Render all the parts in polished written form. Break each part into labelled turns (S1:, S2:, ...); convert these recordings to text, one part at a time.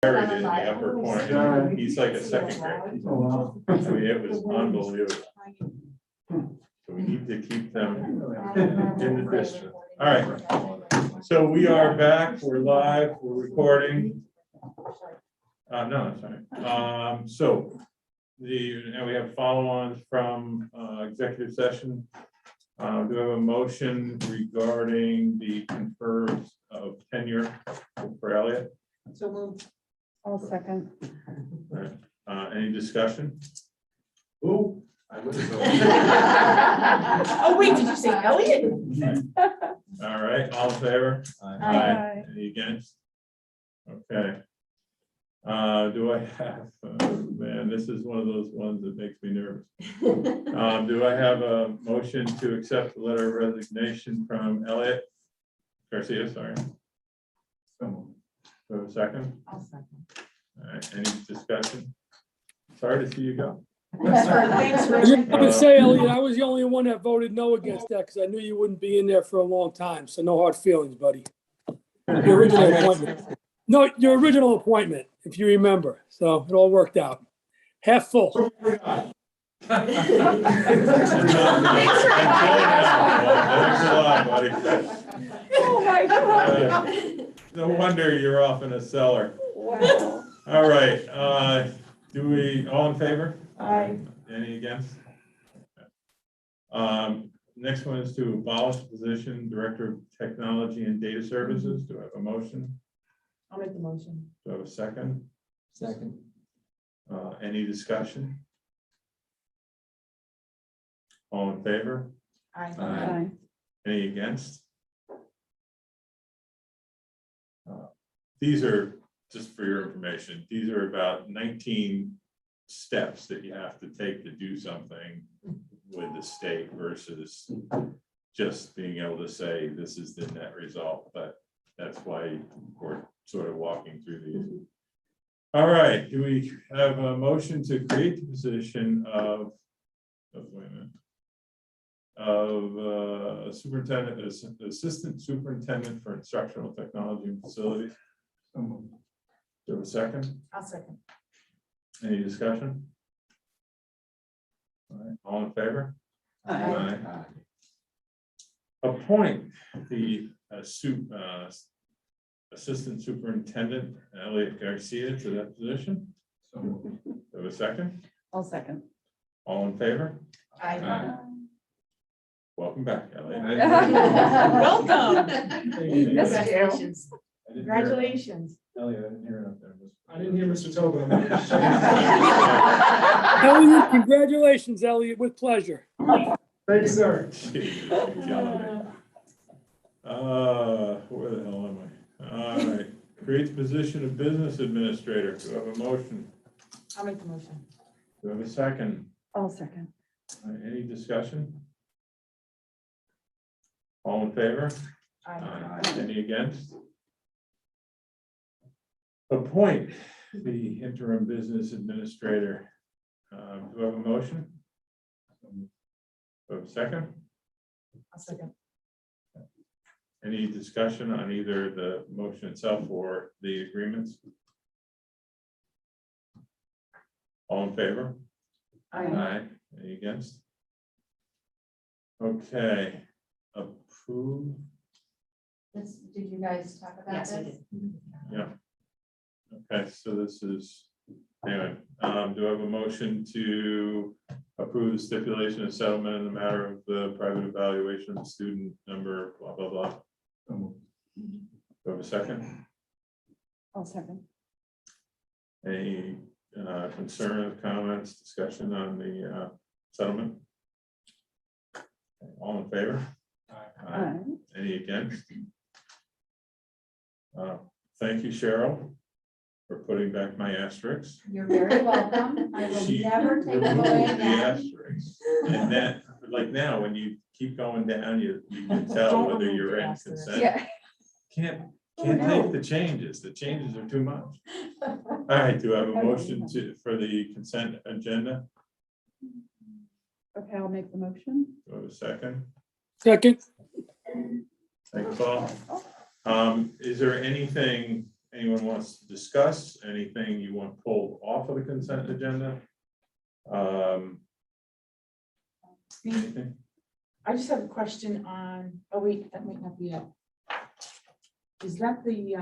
S1: buried in the upper corner. He's like a second grade. I mean, it was unbelievable. So we need to keep them in the distance. All right. So we are back. We're live. We're recording. No, sorry. So and we have follow-ons from executive session. Do we have a motion regarding the confers of tenure for Elliot?
S2: So moved.
S3: I'll second.
S1: All right. Any discussion?
S4: Ooh, I would have.
S2: Oh, wait, did you say Elliot?
S1: All right, all in favor?
S3: Aye.
S1: Any against? Okay. Do I have, man, this is one of those ones that makes me nervous. Do I have a motion to accept the letter of resignation from Elliot Garcia, sorry? Do I have a second?
S2: I'll second.
S1: All right, any discussion? Sorry to see you go.
S2: Thanks,
S5: I
S2: Richard.
S5: would say, Elliot, I was the only one that voted no against that because I knew you wouldn't be in there for a long time. So no hard feelings, buddy. Your original appointment. No, your original appointment, if you remember. So it all worked out. Half full.
S3: Oh, my God.
S1: No wonder you're off in a cellar.
S3: Wow.
S1: All right, do we, all in favor?
S3: Aye.
S1: Any against? Next one is to abolish the position, Director of Technology and Data Services. Do I have a motion?
S2: I'll make the motion.
S1: Do I have a second?
S4: Second.
S1: Any discussion? All in favor?
S2: Aye.
S3: Aye.
S1: Any against? These are, just for your information, these are about 19 steps that you have to take to do something with the state versus just being able to say this is the net result, but that's why we're sort of walking through these. All right, do we have a motion to create the position of, wait a minute, of superintendent, assistant superintendent for instructional technology and facilities? Do you have a second?
S2: I'll second.
S1: Any discussion? All right, all in favor?
S3: Aye.
S1: Appoint the assistant superintendent Elliot Garcia to that position. Do you have a second?
S3: I'll second.
S1: All in favor?
S2: Aye.
S1: Welcome back, Elliot.
S2: Welcome.
S3: Congratulations.
S2: Congratulations.
S4: Elliot, I didn't hear it up there. I didn't hear Mr. Tobin.
S5: Elliot, congratulations, Elliot, with pleasure.
S4: Thank you, sir.
S1: Jeez, you're killing me. Where the hell am I? All right, create the position of business administrator. Do I have a motion?
S2: I'll make the motion.
S1: Do I have a second?
S3: I'll second.
S1: Any discussion? All in favor?
S2: Aye.
S1: Any against? Appoint the interim business administrator. Do I have a motion? Do I have a second?
S2: I'll second.
S1: Any discussion on either the motion itself or the agreements? All in favor?
S2: Aye.
S1: Any against? Okay, approve.
S6: Did you guys talk about
S2: Yes, we
S6: this?
S2: did.
S1: Yeah. Okay, so this is, anyway, do I have a motion to approve the stipulation of settlement in the matter of the private evaluation of the student number, blah, blah, blah? Do I have a second?
S3: I'll second.
S1: Any concern, comments, discussion on the settlement? All in favor?
S3: Aye.
S1: Any against? Thank you, Cheryl, for putting back my asterisks.
S6: You're very welcome. I will
S1: She
S6: never take them
S1: removed
S6: away
S1: the
S6: again.
S1: asterisks. And then, like now, when you keep going down, you can tell
S2: Don't
S1: whether
S2: remove
S1: you're
S2: the
S1: in
S2: asterisks.
S1: consent.
S3: Yeah.
S1: Can't
S3: no.
S1: take the changes. The changes are too much. All right, do I have a motion for the consent agenda?
S3: Okay, I'll make the motion.
S1: Do I have a second?
S5: Second.
S1: Thanks, Paul. Is there anything anyone wants to discuss, anything you want pulled off of the consent agenda? Anything?
S2: I just have a question on, oh wait, that might not be it. Is that the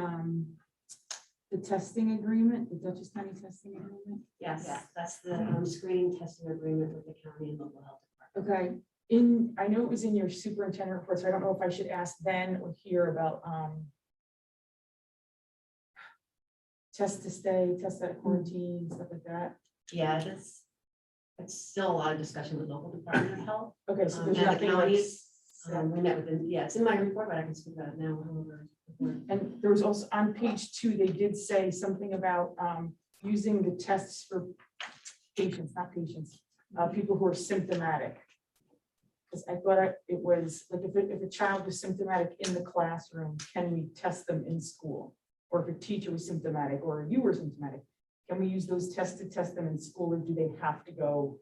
S2: testing agreement, the Dutchess County testing agreement?
S7: Yes, that's the screening testing agreement with the county and local health department.
S2: Okay, I know it was in your superintendent report, so I don't know if I should ask then or here about test to stay, test out of quarantine, stuff like that.
S7: Yeah, it's still a lot of discussion with local department of health.
S2: Okay, so there's
S7: And the
S2: nothing like.
S7: counties, we met with them, yeah, it's in my report, but I can speak about it now. However.
S2: And there was also on page 2, they did say something about using the tests for patients, not patients, people who are symptomatic. Because I thought it was like if a child was symptomatic in the classroom, can we test them in school? Or if a teacher was symptomatic or you were symptomatic, can we use those tests to test them in school, or do they have to go?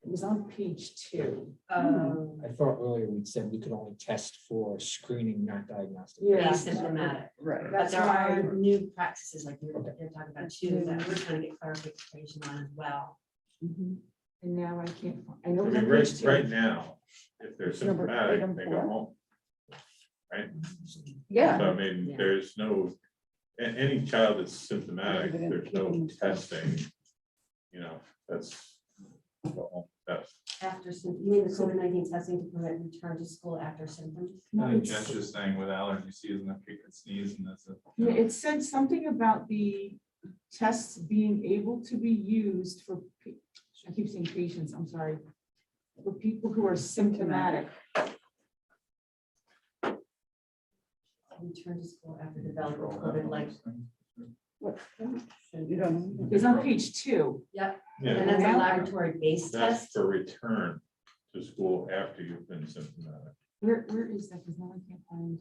S2: It was on page 2.
S8: I thought earlier we said we could only test for screening, not diagnostic.
S2: Yeah.
S7: Asymptomatic.
S3: Right.
S7: But
S2: That's
S7: there
S2: why.
S7: are new practices like you're talking about too, that we're trying to get clarification on as well.
S2: And now I can't, I know
S1: I
S2: it's
S1: mean,
S2: on
S1: right,
S2: page 2.
S1: right now, if they're
S3: Number
S1: symptomatic,
S3: item
S1: they go
S3: 4.
S1: home. Right?
S3: Yeah.
S1: So I mean,
S7: Yeah.
S1: there's no, any child that's symptomatic,
S3: They're gonna
S1: there's
S3: keep
S1: no
S3: them
S1: testing. You know, that's. That's,
S7: After, you mean the COVID-19 testing to permit return to school after symptoms?
S2: No,
S9: I think
S2: it's-
S9: Jen's just saying with allergy season, if you could sneeze and that's it.
S2: Yeah, it said something about the tests being able to be used for, I keep saying patients, I'm sorry, for people who are symptomatic.
S7: Return to school after developing COVID, like,
S3: What? You don't know.
S2: It's on page 2.
S7: yep,
S1: yeah,
S7: and that's a
S2: Now-
S7: laboratory-based
S1: that's
S7: test.
S1: for return to school after you've been symptomatic.
S2: Where is that? Because now I can't find.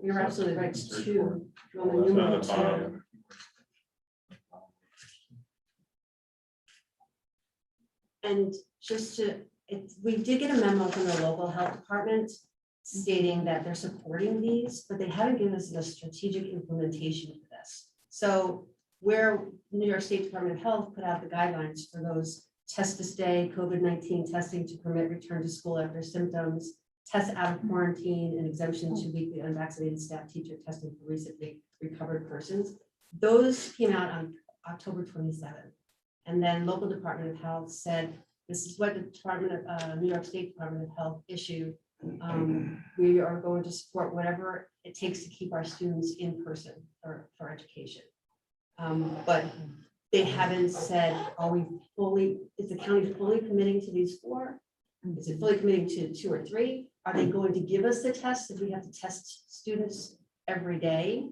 S7: You're absolutely right, it's 2. Roman
S1: It's on
S7: numeral
S1: the
S7: 2.
S1: bottom.
S7: And just to, we did get a memo from the local health department stating that they're supporting these, but they haven't given us a strategic implementation for this. So where New York State Department of Health put out the guidelines for those test to stay, COVID-19 testing to permit return to school after symptoms, test out of quarantine, and exemption to weekly unvaccinated staff teacher testing for recently recovered persons. Those came out on October 27th. And then local Department of Health said, this is what the New York State Department of Health issued. We are going to support whatever it takes to keep our students in person for education. But they haven't said, is the county fully committing to these 4? Is it fully committing to 2 or 3? Are they going to give us the tests if we have to test students every day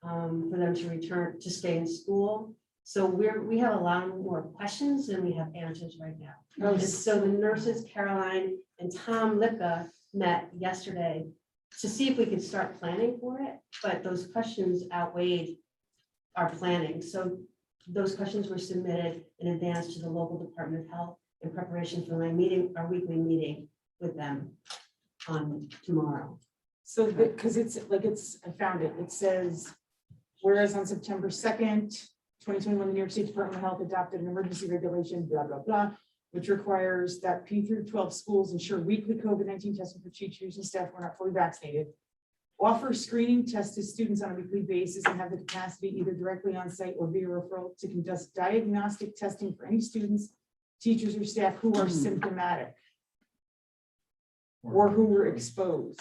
S7: for them to return to stay in school? So we have a lot more questions than we have answers right now. And so the nurses, Caroline and Tom Lipka, met yesterday to see if we could start planning for it, but those questions outweighed our planning. So those questions were submitted in advance to the local Department of Health in preparation for our weekly meeting with them on tomorrow.
S2: So, because I found it, it says, whereas on September 2nd, 2021, the New York State Department of Health adopted an emergency regulation, blah, blah, blah, which requires that P through 12 schools ensure weekly COVID-19 testing for teachers and staff who are not fully vaccinated, offer screening tests to students on a weekly basis, and have the capacity either directly on site or via referral to conduct diagnostic testing for any students, teachers, or staff who are symptomatic or who were exposed.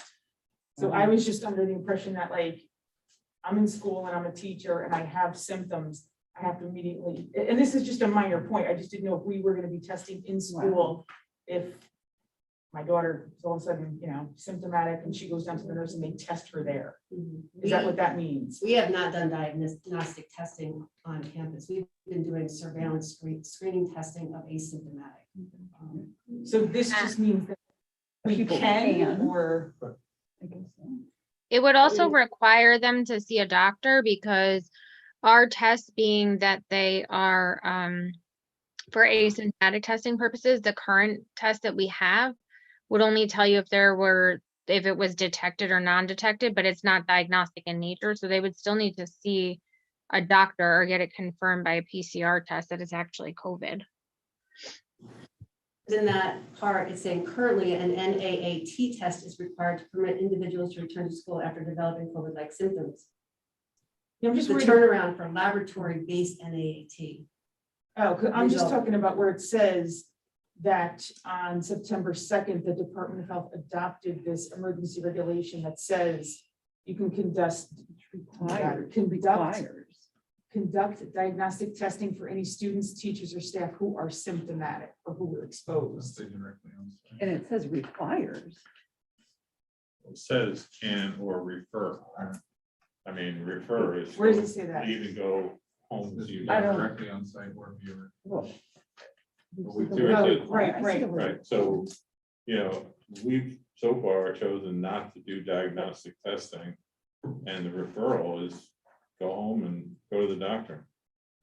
S2: So I was just under the impression that, like, I'm in school and I'm a teacher and I have symptoms, I have to immediately, and this is just a minor point, I just didn't know if we were gonna be testing in school, if my daughter is all of a sudden, symptomatic and she goes down to the nurse and they test her there. Is that what that means?
S7: We have not done diagnostic testing on campus. We've been doing surveillance screening testing of asymptomatic.
S2: So this just means that we
S3: People
S2: can,
S3: can.
S2: or,
S3: I guess so.
S10: It would also require them to see a doctor because our tests being that they are for asymptomatic testing purposes, the current test that we have would only tell you if there if it was detected or non-detected, but it's not diagnostic in nature, so they would still need to see a doctor or get it confirmed by a PCR test that it's actually COVID.
S7: In that part, it's saying currently an NAAT test is required to permit individuals to return to school after developing COVID-like symptoms.
S2: I'm just
S7: The
S2: worried.
S7: turnaround for laboratory-based NAAT.
S2: Oh, 'cause I'm just
S7: Result.
S2: talking about where it says that on September 2nd, the Department of Health adopted this emergency regulation that says you can conduct diagnostic testing for any students, teachers, or staff who are symptomatic or who were exposed.
S9: Stay directly on site.
S3: And it says requires.
S1: It says can or refer. I mean, refer is.
S2: Where does it say that?
S1: Leave and go home.
S9: If you
S1: to-
S9: go
S3: I don't-
S9: directly on site or viewer.
S3: Well,
S1: We
S3: the
S1: do
S3: word
S1: it to-
S2: right,
S3: I see the word
S1: Right, so, you know, we've so far chosen not to do diagnostic testing. And the referral is go home and go to the doctor,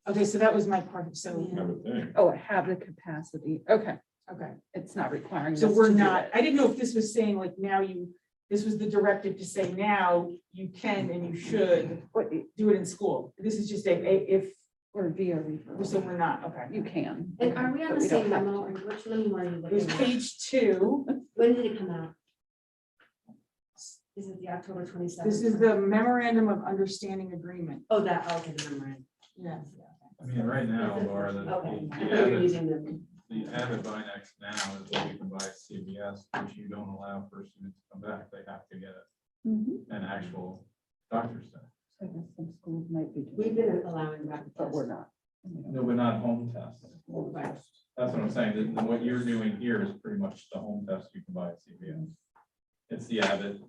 S2: Okay, so that was my part. So,
S1: I would think.
S3: Oh, have the capacity. Okay,
S2: okay.
S3: it's not requiring.
S2: So
S3: us
S2: we're
S3: to do
S2: not,
S3: it.
S2: I didn't know if this was saying like now this was the directive to say now you can and you should
S3: What,
S2: do it in school. This is just if,
S3: or via referral.
S2: so we're not, okay.
S3: You can.
S7: And are we on
S3: But
S7: the
S3: don't
S7: same
S3: have
S7: memo, or
S3: to.
S7: which memo are you
S2: It was
S7: looking at?
S2: page 2.
S7: When did it come out? Is it the October 27th?
S2: This is the memorandum of understanding agreement.
S7: Oh, that, okay, the memorandum.
S2: Yeah.
S9: I mean, right now, Laura,
S7: Okay, I
S9: the
S7: thought you were
S9: Avid,
S7: using them.
S9: the Avid Binex now is what you can buy at CVS, which you don't allow for students to come back. They have to get
S3: Mhm.
S9: an actual doctor's test.
S3: I guess some schools might be. doing
S7: We've
S3: that,
S7: been allowing rapid
S3: But
S7: tests.
S3: we're not.
S9: No, but not home tests.
S7: Right.
S9: That's what I'm saying. What you're doing here is pretty much the home test you can buy at CVS. It's the Avid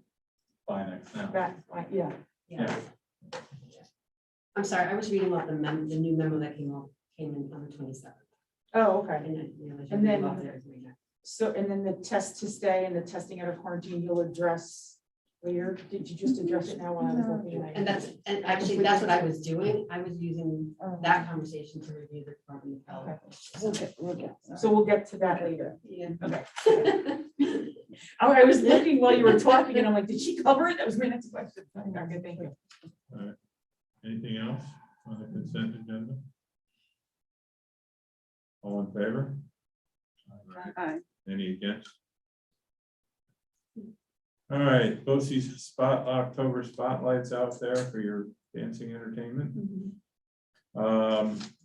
S9: Binex now.
S2: That, yeah.
S7: Yeah. I'm sorry, I was reading about the new memo that came in on the 27th.
S2: Oh, okay.
S7: And
S2: then-
S7: then.
S2: So, and then the test to stay and the testing out of quarantine, you'll address later. Did you just address it now while I was looking at it?
S7: And actually, that's what I was doing. I was using
S3: Oh,
S7: that conversation to review the Department of Health.
S3: We'll get.
S2: So we'll get to that later.
S7: Yeah.
S2: Okay. I was looking while you were talking and I'm like, did she cover it? That was my next question. Okay, thank you.
S1: Anything else on the consent agenda? All in favor?
S3: Aye.
S1: Any against? All right, post these October spotlights out there for your dancing entertainment.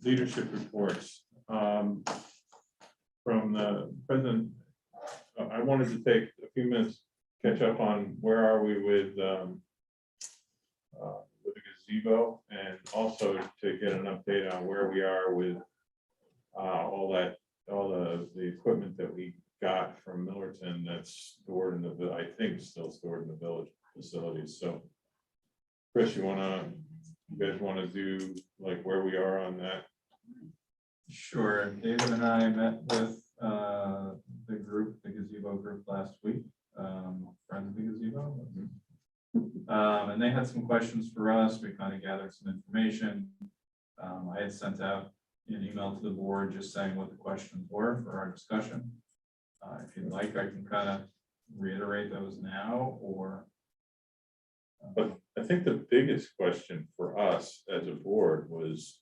S1: Leadership reports. From the president, I wanted to take a few minutes, catch up on where are we with the gazebo, and also to get an update on where we are with all the equipment that we got from Millerton that's stored in the, I think still stored in the village facilities. So Chris, you guys wanna do like where we are on that?
S9: Sure. David and I met with the group, the gazebo group last week, Friends of the Gazebo. And they had some questions for us. We kind of gathered some information. I had sent out an email to the board just saying what the questions were for our discussion. If you'd like, I can kind of reiterate those now, or.
S1: But I think the biggest question for us as a board was,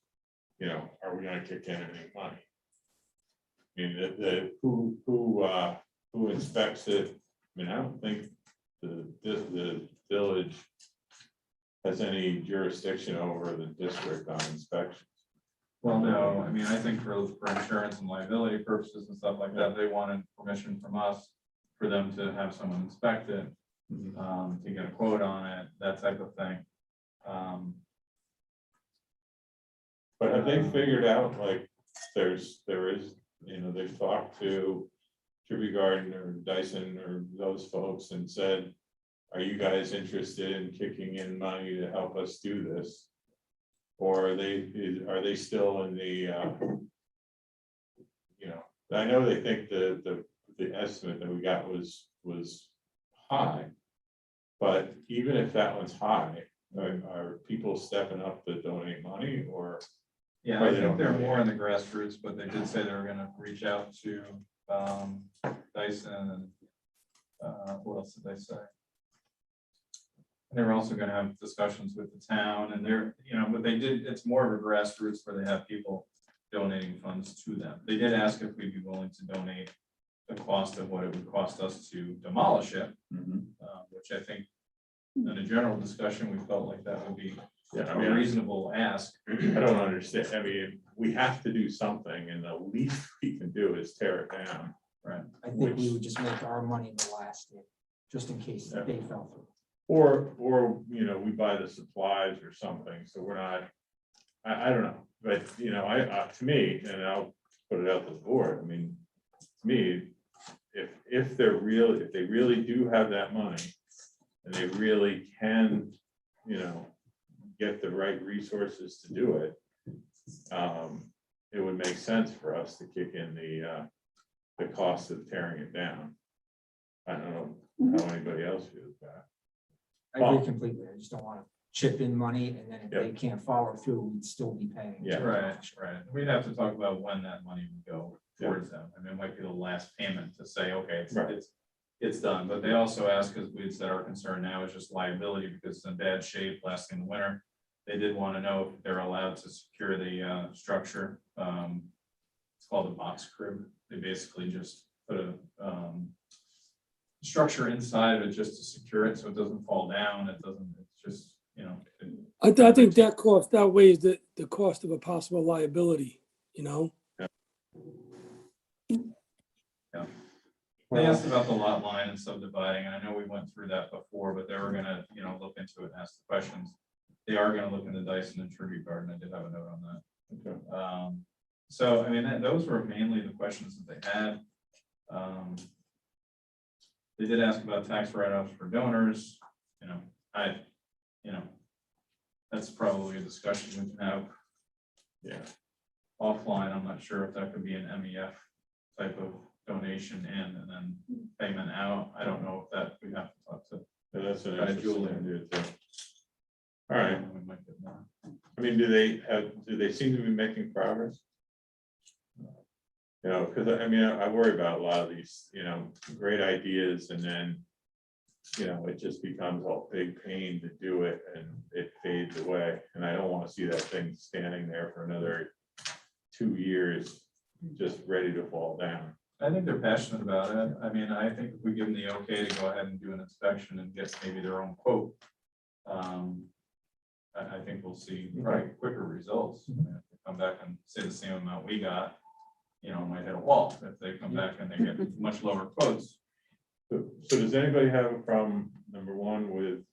S1: are we gonna kick in any money? I mean, who inspects it? I mean, I don't think the village has any jurisdiction over the district on inspections.
S9: Well, no, I mean, I think for insurance and liability purposes and stuff like that, they wanted permission from us for them to have someone inspect it, to get a quote on it, that type of thing.
S1: But have they figured out, like, there is, they've talked to Tribby Garden or Dyson or those folks and said, are you guys interested in kicking in money to help us do this? Or are they still in the, I know they think the estimate that we got was high. But even if that one's high, are people stepping up to donate money, or?
S9: Yeah, I think they're more in the grassroots, but they did say they were gonna reach out to Dyson and what else did they say? And they're also gonna have discussions with the town and they're, you know, what they did, it's more of a grassroots where they have people donating funds to them. They did ask if we'd be willing to donate the cost of what it would cost us to demolish it, which I think in a general discussion, we felt like that would be
S1: Yeah, I
S9: a
S1: mean,
S9: reasonable ask.
S1: I don't understand. I mean, we have to do something and the least we can do is tear it down.
S9: Right.
S8: I think we would just make our money the last year, just in case they fell through.
S1: Or, you know, we buy the supplies or something, so we're not, I don't know, but, you know, to me, and I'll put it out to the board, I mean, to me, if they really do have that money, and they really can, you know, get the right resources to do it, it would make sense for us to kick in the cost of tearing it down. I don't know how anybody else feels about it.
S8: I agree completely. I just don't want to chip in money and then if they can't follow through, we'd still be paying.
S1: Yeah.
S9: Right. We'd have to talk about when that money would go towards them. I mean, it might be the last payment to say, okay, it's done. But they also asked, because we had said our concern now is just liability because it's in bad shape lasting the winter. They did want to know if they're allowed to secure the structure. It's called a box crib. They basically just put a structure inside of it just to secure it so it doesn't fall down. It's just, you know.
S5: I think that cost outweighs the cost of a possible liability, you know?
S9: Yeah. They asked about the lot line and subdividing, and I know we went through that before, but they were gonna, you know, look into it and ask the questions. They are gonna look into Dyson and Tribute Garden. I did have a note on that.
S1: Okay.
S9: So, I mean, those were mainly the questions that they had. They did ask about tax write-offs for donors, you know, that's probably a discussion we can have.
S1: Yeah.
S9: Offline. I'm not sure if that could be an MEF type of donation in and then payment out. I don't know if that we have to talk to.
S1: Yeah, that's an
S9: Got a
S1: interesting
S9: Julie.
S1: idea too. All right.
S9: We might get more.
S1: I mean, do they seem to be making progress? You know, because I mean, I worry about a lot of these, you know, great ideas and then, you know, it just becomes a big pain to do it and it fades away. And I don't want to see that thing standing there for another 2 years, just ready to fall down.
S9: I think they're passionate about it. I mean, I think if we give them the okay to go ahead and do an inspection and get maybe their own quote, I think we'll see probably quicker results. I mean, if they come back and say the same amount we got, you know, might hit a wall. If they come back and they get much lower quotes.
S1: So does anybody have a problem, number one, with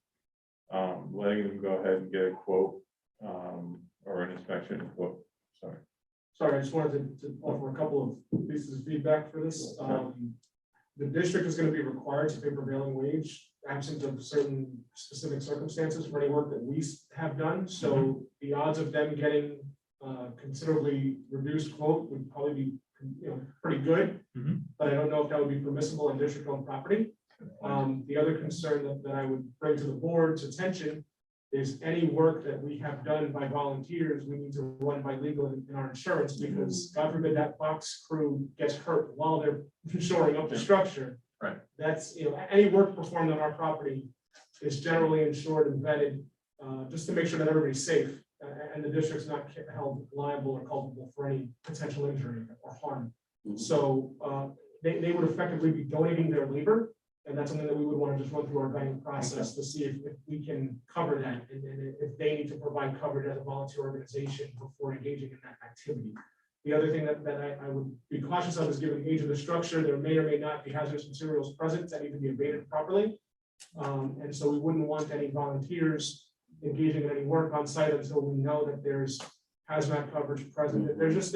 S1: letting them go ahead and get a quote or an inspection quote? Sorry.
S4: Sorry, I just wanted to offer a couple of pieces of feedback for this. The district is going to be required to pay prevailing wage absent of certain specific circumstances for any work that we have done. So the odds of them getting considerably reduced quote would probably be, you know, pretty good. But I don't know if that would be permissible on district-owned property. The other concern that I would bring to the board's attention is any work that we have done by volunteers, we need to run by legal in our insurance, because God forbid that box crew gets hurt while they're shoring up the structure.
S9: Right.
S4: That's, you know, any work performed on our property is generally insured and vetted, just to make sure that everybody's safe and the district's not held liable or culpable for any potential injury or harm. So they would effectively be donating their labor. And that's something that we would want to just run through our vetting process to see if we can cover that, and if they need to provide coverage as a volunteer organization before engaging in that activity. The other thing that I would be cautious of is, given the age of the structure, there may or may not be hazardous materials present that need to be abated properly. And so we wouldn't want any volunteers engaging in any work on site until we know that there's hazmat coverage present. There's just,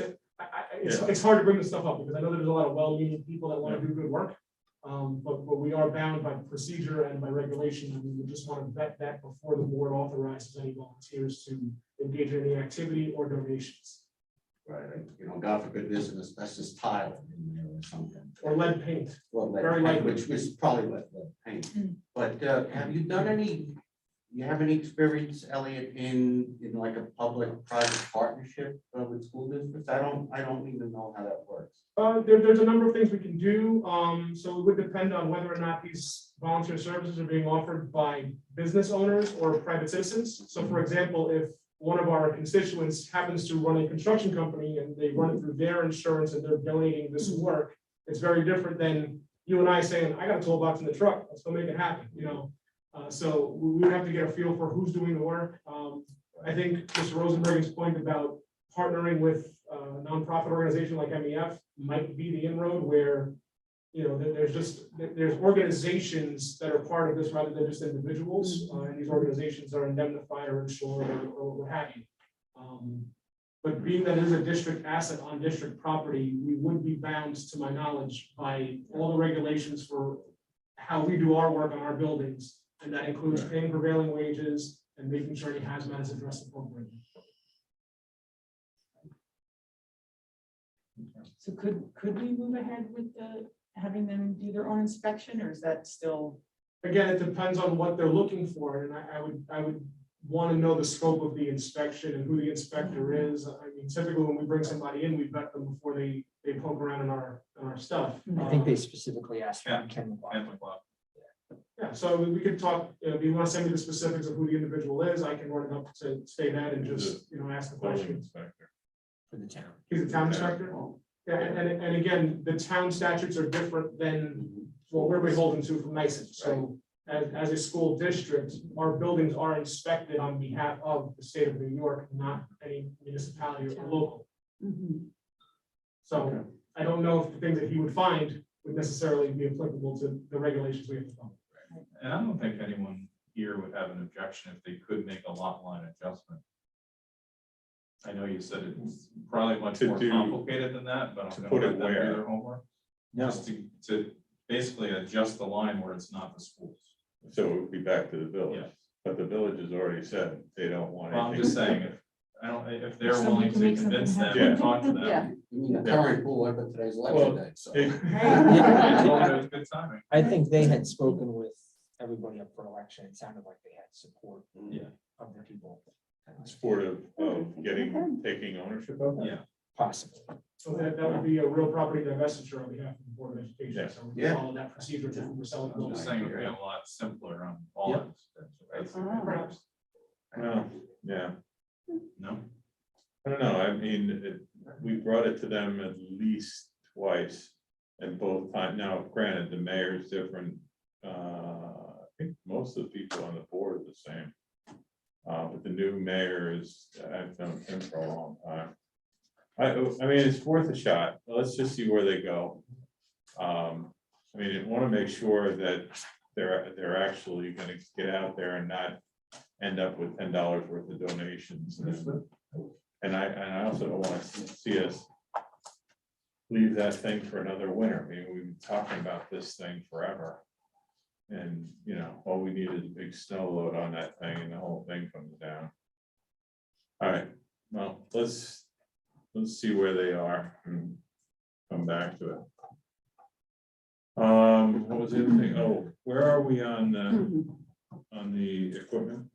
S4: it's hard to bring this stuff up because I know there's a lot of well-meaning people that want to do good work. But we are bound by procedure and by regulation, and we would just want to vet that before the board authorizes any volunteers to engage in any activity or donations.
S11: Right, you know, God forbid there's an asbestos tile in there or something.
S4: Or lead paint.
S11: Well,
S4: Very
S11: lead paint,
S4: likely.
S11: which is probably lead paint. But have you done any you have any experience, Elliot, in like a public-private partnership with school districts? I don't even know how that works.
S4: There's a number of things we can do. So it would depend on whether or not these volunteer services are being offered by business owners or private citizens. So for example, if one of our constituents happens to run a construction company and they run it through their insurance and they're donating this work, it's very different than you and I saying, I got a toolbox in the truck, let's go make it happen, you know? So we would have to get a feel for who's doing the work. I think Mr. Rosenberg's point about partnering with a nonprofit organization like MEF might be the inroad where, you know, there's organizations that are part of this rather than just individuals, and these organizations are indemnified or insured or what have you. But being that it is a district asset on district property, we would be bound, to my knowledge, by all the regulations for how we do our work on our buildings. And that includes paying prevailing wages and making sure any hazmat is addressed appropriately.
S2: So could we move ahead with having them do their own inspection, or is that still?
S4: Again, it depends on what they're looking for, and I would want to know the scope of the inspection and who the inspector is. I mean, typically when we bring somebody in, we vet them before they poke around in our stuff.
S8: I think they specifically asked for
S9: Yeah.
S8: Ken.
S4: Yeah, so we could talk, if you want to send me the specifics of who the individual is, I can run it up to state that and just, you know, ask the
S1: Building
S4: question.
S1: inspector.
S8: For the town.
S4: He's a town inspector? Yeah, and again, the town statutes are different than what we're beholden to from NICEAG. So as a school district, our buildings are inspected on behalf of the state of New York, not any municipality or local. So I don't know if the things that he would find would necessarily be applicable to the regulations we have to follow.
S9: And I don't think anyone here would have an objection if they could make a lot line adjustment. I know you said it's probably much
S1: To
S9: more
S1: do-
S9: complicated than that, but
S1: to
S9: I'm
S1: put
S9: gonna
S1: it
S9: let them do
S1: where?
S9: their homework.
S8: No.
S9: Just to basically adjust the line where it's not the schools.
S1: So it would be back to the village,
S9: Yeah.
S1: but the village has already said they don't want
S9: Well, I'm
S1: anything.
S9: just saying, if they're
S2: Somebody
S9: willing
S2: can
S9: to
S2: make something
S9: convince them,
S1: happen.
S9: and talk to them.
S3: Yeah.
S11: You mean the current board, but today's
S1: Well,
S11: election day, so.
S9: I told them it was good timing.
S8: I think they had spoken with everybody up for election. It sounded like they had support
S9: Yeah.
S8: of the people.
S1: Supportive of taking ownership of it.
S9: Yeah.
S8: Possibly.
S4: So that would be a real property divestiture on behalf of the Board of Education.
S1: Yeah.
S4: So we
S11: Yeah.
S4: follow that procedure if we're selling.
S9: I'm just saying it would be a lot simpler on all
S8: Yeah.
S9: ends.
S4: Perhaps.
S1: Well, yeah,
S9: No,
S1: I don't know, I mean, we brought it to them at least twice. And both times, now granted, the mayor's different, I think most of the people on the board are the same. But the new mayor is, I've known him for a long time. I mean, it's worth a shot, let's just see where they go. I mean, I want to make sure that they're actually gonna get out there and not end up with $10 worth of donations. And I also don't want to see us leave that thing for another winter. I mean, we've been talking about this thing forever. And, you know, all we need is a big snow load on that thing and the whole thing comes down. All right, well, let's see where they are and come back to it. What was the other thing? Oh, where are we on the equipment?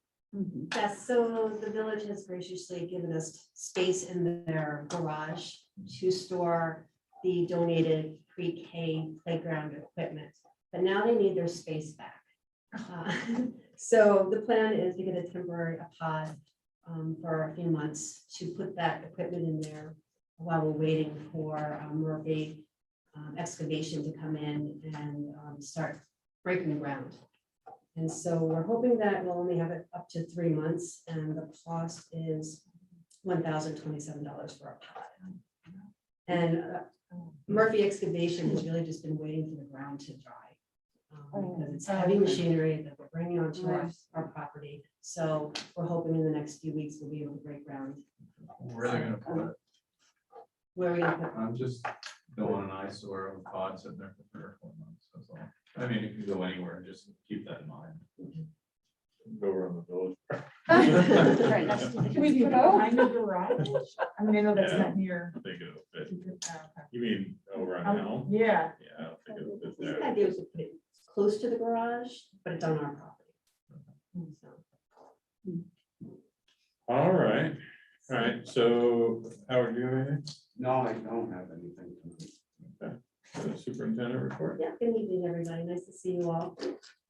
S7: Yes, so the village has graciously given us space in their garage to store the donated pre-K playground equipment. But now they need their space back. So the plan is to get a temporary pod for a few months to put that equipment in there while we're waiting for Murphy excavation to come in and start breaking ground. And so we're hoping that we'll only have it up to 3 months, and the cost is $1,027 for a pod. And Murphy excavation has really just been waiting for the ground to dry. Because it's heavy machinery that we're bringing onto our property. So we're hoping in the next few weeks we'll be able to break ground.
S9: where are they gonna put it?
S7: Where are we gonna put?
S9: I'm just don't want an eyesore of pods sitting there for 3 or 4 months, that's all. I mean, it can go anywhere, just keep that in mind.
S1: Go around the village.
S3: Right next to the
S2: Can we do it behind the garage? I mean, I know that's
S1: Yeah.
S2: not near.
S1: I think it'll fit.
S2: Okay.
S1: You mean over on Elm?
S2: Yeah.
S1: Yeah, I don't think it'll fit
S7: The
S1: there.
S7: idea was to put it close to the garage, but it's on our property. So,
S1: All right, so Howard, do you have anything?
S11: No, I don't have anything.
S1: Superintendent report?
S7: Yeah, good evening, everybody. Nice to see you all.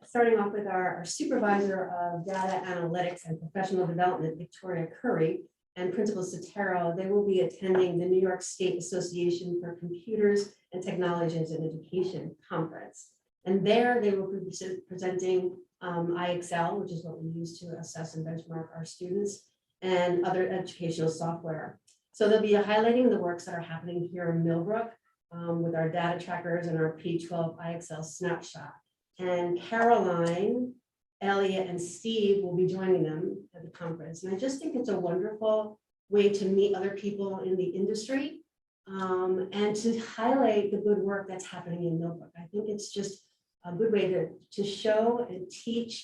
S7: Starting off with our supervisor of data analytics and professional development, Victoria Curry, and Principal Sotero. They will be attending the New York State Association for Computers and Technologies in Education Conference. And there they will be presenting IXL, which is what we use to assess and benchmark our students, and other educational software. So they'll be highlighting the works that are happening here in Millbrook with our data trackers and our P12 IXL snapshot. And Caroline, Elliot, and Steve will be joining them at the conference. And I just think it's a wonderful way to meet other people in the industry and to highlight the good work that's happening in Millbrook. I think it's just a good way to show and teach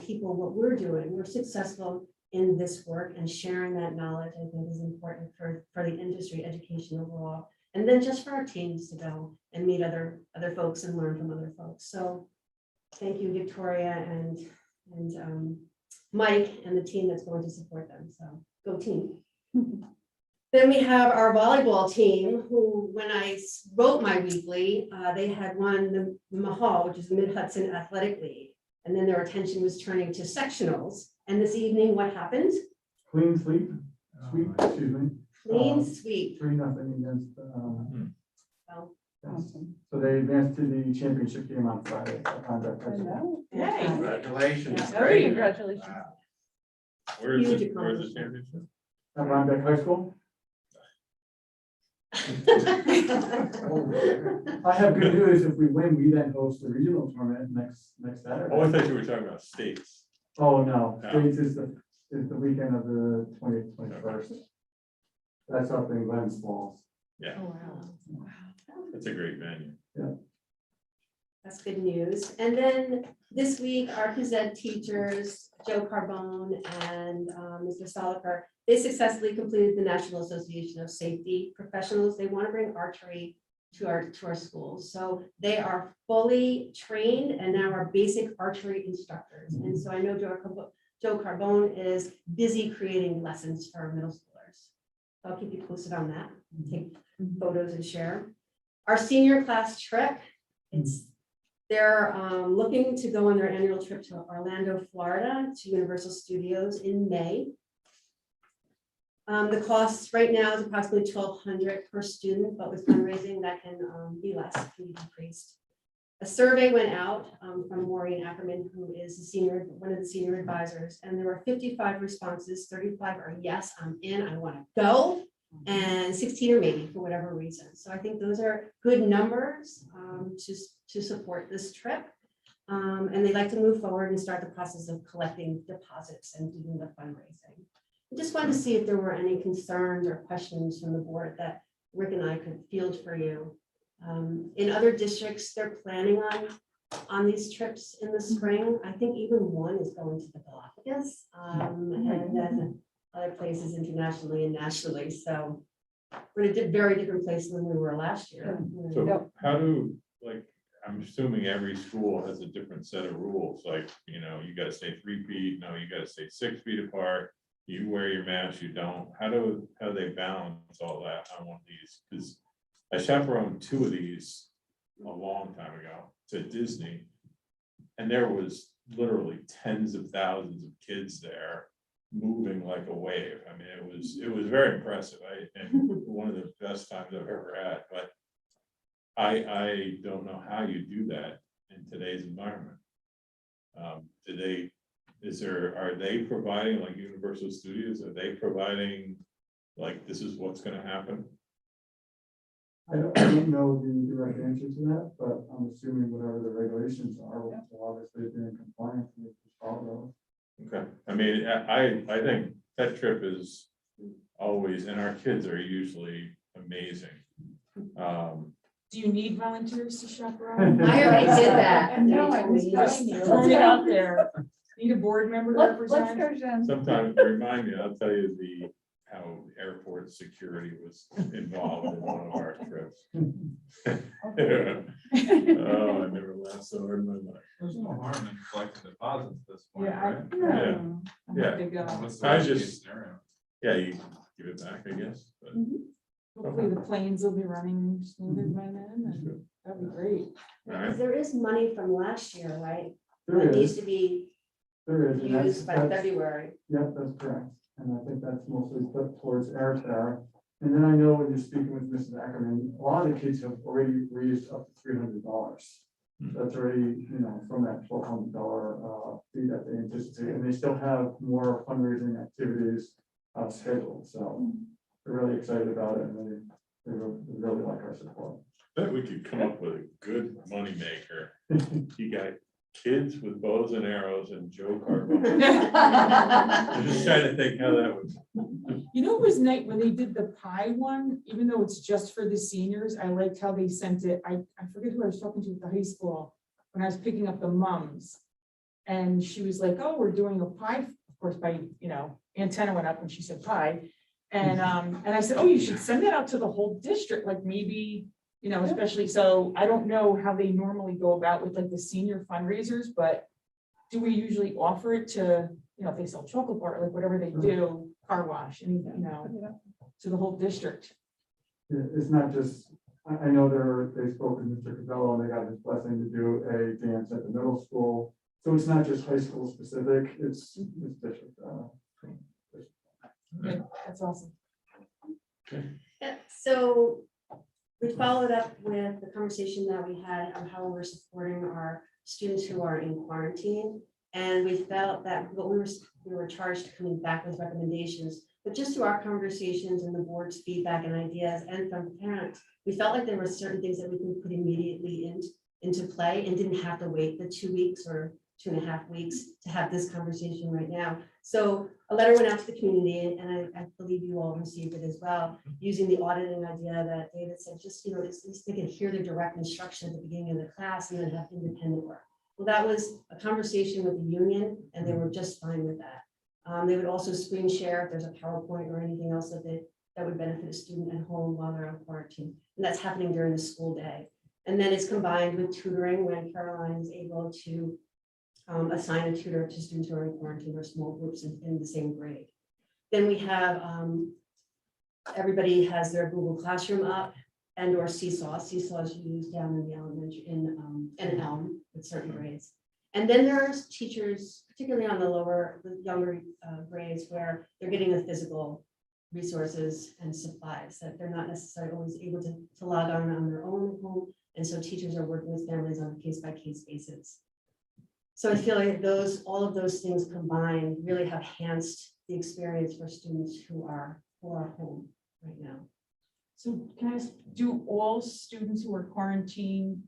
S7: people what we're doing. We're successful in this work, and sharing that knowledge, I think, is important for the industry, education overall. And then just for our teams to go and meet other folks and learn from other folks. So thank you, Victoria and Mike and the team that's going to support them. So go team. Then we have our volleyball team, who, when I wrote my weekly, they had won the Mahal, which is the Mid-Hudson Athletic League. And then their attention was turning to sectionals. And this evening, what happened?
S12: Clean sweep, excuse me.
S7: Clean sweep.
S12: 3-0 against,
S7: Well,
S2: Awesome.
S12: so they advanced to the championship game on Friday. at Contact High School.
S2: Yay.
S11: Congratulations.
S7: Yeah.
S11: Great.
S6: Congratulations.
S11: Wow.
S1: Where's
S7: Huge
S1: the
S7: accomplishment.
S1: championship?
S12: At Rhinebeck High School. I have good news. If we win, we then host the regional tournament next Saturday.
S1: Oh, I thought you were talking about states.
S12: Oh, no,
S1: No.
S12: States is the weekend of the 20th, 21st. That's up in Glens Falls.
S1: Yeah,
S2: Oh, wow.
S1: that's a great venue.
S7: That's good news. And then this week, our phys ed teachers, Joe Carbone and Mr. Soliker, they successfully completed the National Association of Safety Professionals. They want to bring archery to our schools. So they are fully trained and now are basic archery instructors. And so I know Joe Carbone is busy creating lessons for middle schoolers. So I'll keep you posted on that, take photos and share. Our senior class trip, they're looking to go on their annual trip to Orlando, Florida, to Universal Studios in May. The cost right now is approximately $1,200 per student, but with fundraising that can be less, can be decreased. A survey went out from Maureen Ackerman, who is one of the senior advisors, and there were 55 responses. 35 are yes, I'm in, I want to go, and 16 are maybe for whatever reason. So I think those are good numbers to support this trip. And they'd like to move forward and start the process of collecting deposits and doing the fundraising. I just wanted to see if there were any concerns or questions from the board that Rick and I could field for you. In other districts, they're planning on these trips in the spring. I think even one is going to the Galapagos, and then other places internationally and nationally. So we're in a very different place than we were last year.
S1: So how do, like, I'm assuming every school has a different set of rules, like, you know, you gotta stay 3 feet, no, you gotta stay 6 feet apart. You wear your mask, you don't. How do they balance all that on one of these? Because I chaperoned 2 of these a long time ago to Disney. And there was literally tens of thousands of kids there moving like a wave. I mean, it was very impressive. And one of the best times I've ever had, but I don't know how you do that in today's environment. Are they providing, like Universal Studios, are they providing, like, this is what's gonna happen?
S12: I don't know the direct answer to that, but I'm assuming whatever the regulations are, will obviously be in compliance with all
S1: Okay, I mean, I think that trip is always, and our kids are usually amazing.
S2: Do you need volunteers to chaperone?
S7: I already did that.
S6: No, I was
S2: Just
S6: telling you.
S2: throwing it out there. Need a board member to
S6: Let's
S2: represent?
S6: go, Jen.
S1: Sometimes remind me, I'll tell you how know, airport security was involved in one of our trips. Oh, I never laughed so hard in my life.
S9: There's no harm in collecting deposits at this point,
S2: Yeah,
S9: right?
S1: Yeah.
S2: They go.
S9: What's the
S1: I
S9: worst
S1: just-
S9: case scenario?
S1: Yeah, you give it back, I guess, but.
S2: Hopefully the planes will be running smoother by then, and that'd be great.
S7: Because there is money from last year, right?
S12: There
S7: That needs
S12: is,
S7: to be
S12: there is. and that's-
S7: used by
S12: that's-
S7: February.
S12: Yeah, that's correct. And I think that's mostly put towards airfare. And then I know when you're speaking with Mrs. Ackerman, a lot of the kids have already raised up to $300. That's already, from that $1,200 fee that they anticipate, and they still have more fundraising activities scheduled. So they're really excited about it, and they really like our support.
S1: Bet we could come up with a good moneymaker. You got kids with bows and arrows and Joe Carbone. I'm just trying to think how that would.
S2: You know, it was nice when they did the pie one, even though it's just for the seniors, I liked how they sent it. I forget who I was talking to at the high school when I was picking up the mums. And she was like, oh, we're doing a pie, of course, by, antenna went up when she said pie. And I said, oh, you should send that out to the whole district, like maybe, especially, so I don't know how they normally go about with like the senior fundraisers, but do we usually offer it to, if they sell chocolate bar, like whatever they do, car wash, and, to the whole district?
S12: Yeah, it's not just, I know they spoke with Mr. Cabello and they got his blessing to do a dance at the middle school. So it's not just high school specific, it's district.
S2: That's awesome.
S7: Yeah, so we followed up with the conversation that we had on how we're supporting our students who are in quarantine. And we felt that what we were charged coming back with recommendations, but just through our conversations and the board's feedback and ideas and from parents, we felt like there were certain things that we could put immediately into play and didn't have to wait the 2 weeks or 2.5 weeks to have this conversation right now. So a letter went out to the community, and I believe you all received it as well, using the auditing idea that David said, just, at least they could hear the direct instruction at the beginning of the class and then have independent work. Well, that was a conversation with the union, and they were just fine with that. They would also screen share if there's a PowerPoint or anything else that would benefit a student at home while they're on quarantine. And that's happening during the school day. And then it's combined with tutoring when Caroline is able to assign a tutor to students who are in quarantine or small groups in the same grade. Then we have, everybody has their Google Classroom up and or Seesaw. Seesaw is used down in the elementary, in Elm with certain grades. And then there's teachers, particularly on the younger grades, where they're getting the physical resources and supplies that they're not necessarily always able to log on their own at home. And so teachers are working with families on a case-by-case basis. So I feel like all of those things combined really have enhanced the experience for students who are home right now.
S2: So can I ask, do all students who are quarantined,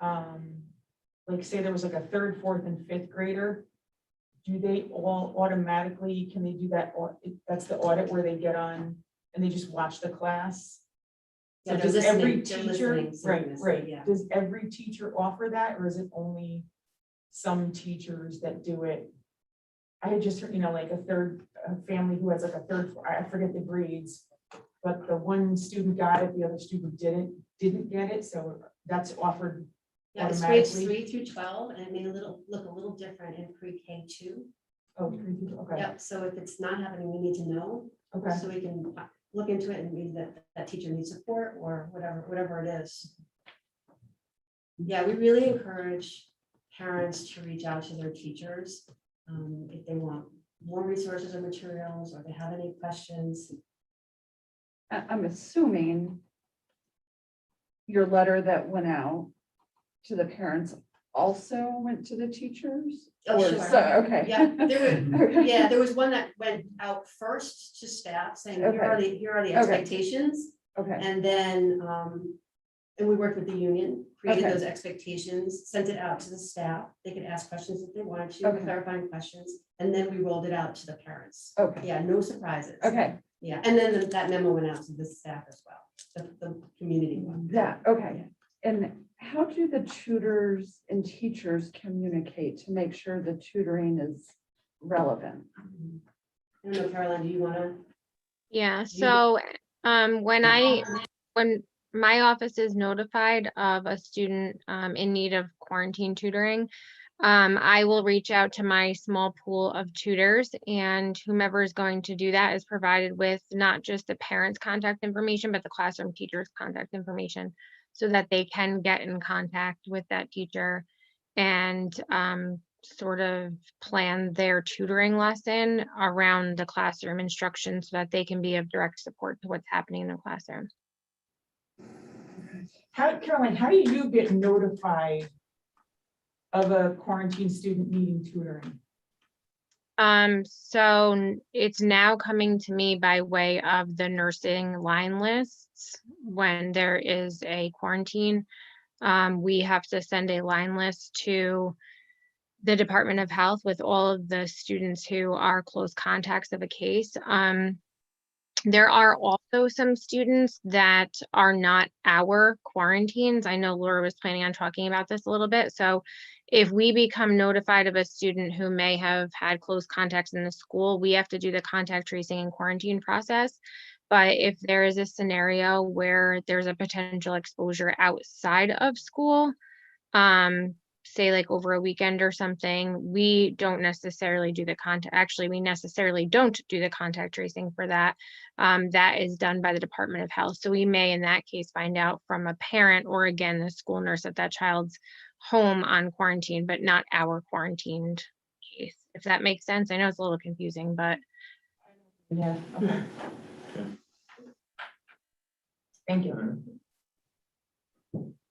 S2: like say there was like a 3rd, 4th, and 5th grader, do they all automatically, can they do that? That's the audit where they get on and they just watch the class? So
S7: Yeah,
S2: does
S7: they're
S2: every
S7: listening, they're
S2: teacher,
S7: listening,
S2: right,
S7: synchronously, yeah.
S2: does every teacher offer that, or is it only some teachers that do it? I had just heard, like a family who has like a 3rd, I forget the grades, but the one student got it, the other student didn't get it, so that's offered
S7: Yeah, it's grades
S2: automatically.
S7: 3 through 12, and it may look a little different in pre-K 2.
S2: Oh, okay,
S7: Yep, so if it's not happening, we need to know,
S2: okay.
S7: so we can look into it and maybe that teacher needs support or whatever it is. Yeah, we really encourage parents to reach out to their teachers if they want more resources or materials, or they have any questions.
S3: I'm assuming your letter that went out to the parents also went to the teachers?
S7: Oh,
S3: Or
S7: sure.
S3: so- Okay.
S7: Yeah,
S3: Okay.
S7: there was one that went out first to staff saying, here are the
S3: Okay.
S7: expectations.
S3: Okay,
S7: And then, and we worked with the union, created
S3: Okay.
S7: those expectations, sent it out to the staff. They could ask questions if they wanted to,
S3: Okay.
S7: clarifying questions, and then we rolled it out to the parents.
S3: okay,
S7: Yeah, no surprises.
S3: okay,
S7: Yeah, and then that memo went out to the staff as well, the community one.
S3: okay. And how do the tutors and teachers communicate to make sure the tutoring is relevant?
S7: I don't know, Caroline, do you want to
S10: Yeah, so when my office is notified of a student in need of quarantine tutoring, I will reach out to my small pool of tutors, and whomever is going to do that is provided with not just the parent's contact information, but the classroom teacher's contact information, so that they can get in contact with that teacher and sort of plan their tutoring lesson around the classroom instruction so that they can be of direct support to what's happening in the classroom.
S2: Caroline, how do you get notified of a quarantine student needing tutoring?
S10: So it's now coming to me by way of the nursing line lists. When there is a quarantine, we have to send a line list to the Department of Health with all of the students who are close contacts of a case. There are also some students that are not our quarantines. I know Laura was planning on talking about this a little bit. So if we become notified of a student who may have had close contacts in the school, we have to do the contact tracing and quarantine process. But if there is a scenario where there's a potential exposure outside of school, say like over a weekend or something, we don't necessarily do the contact. Actually, we necessarily don't do the contact tracing for that. That is done by the Department of Health. So we may, in that case, find out from a parent or again, the school nurse at that child's home on quarantine, but not our quarantined case, if that makes sense. I know it's a little confusing, but.
S2: Yeah. Okay. Thank you.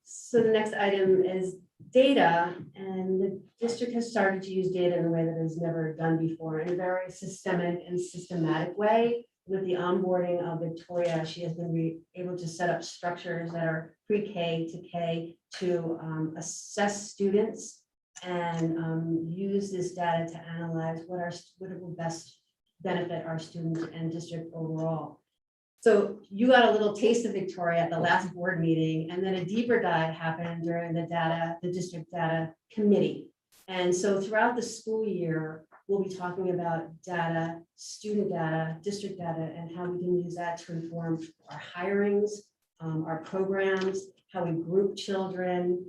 S7: So the next item is data, and the district has started to use data in a way that is never done before, in a very systemic and systematic way. With the onboarding of Victoria, she has been able to set up structures that are pre-K to K to assess students and use this data to analyze what will best benefit our students and district overall. So you got a little taste of Victoria at the last board meeting, and then a deeper dive happened during the district data committee. And so throughout the school year, we'll be talking about data, student data, district data, and how we can use that to inform our hirings, our programs, how we group children,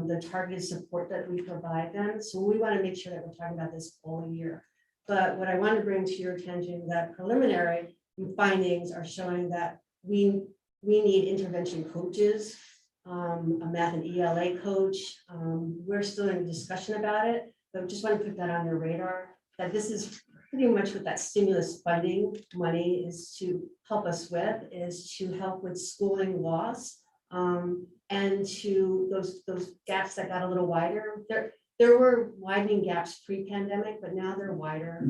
S7: the targeted support that we provide them. So we want to make sure that we're talking about this all year. But what I want to bring to your attention, that preliminary findings are showing that we need intervention coaches, a math and ELA coach. We're still in discussion about it, but just want to put that on your radar, that this is pretty much what that stimulus funding money is to help us with, is to help with schooling loss, and to those gaps that got a little wider. There were widening gaps pre-pandemic, but now they're wider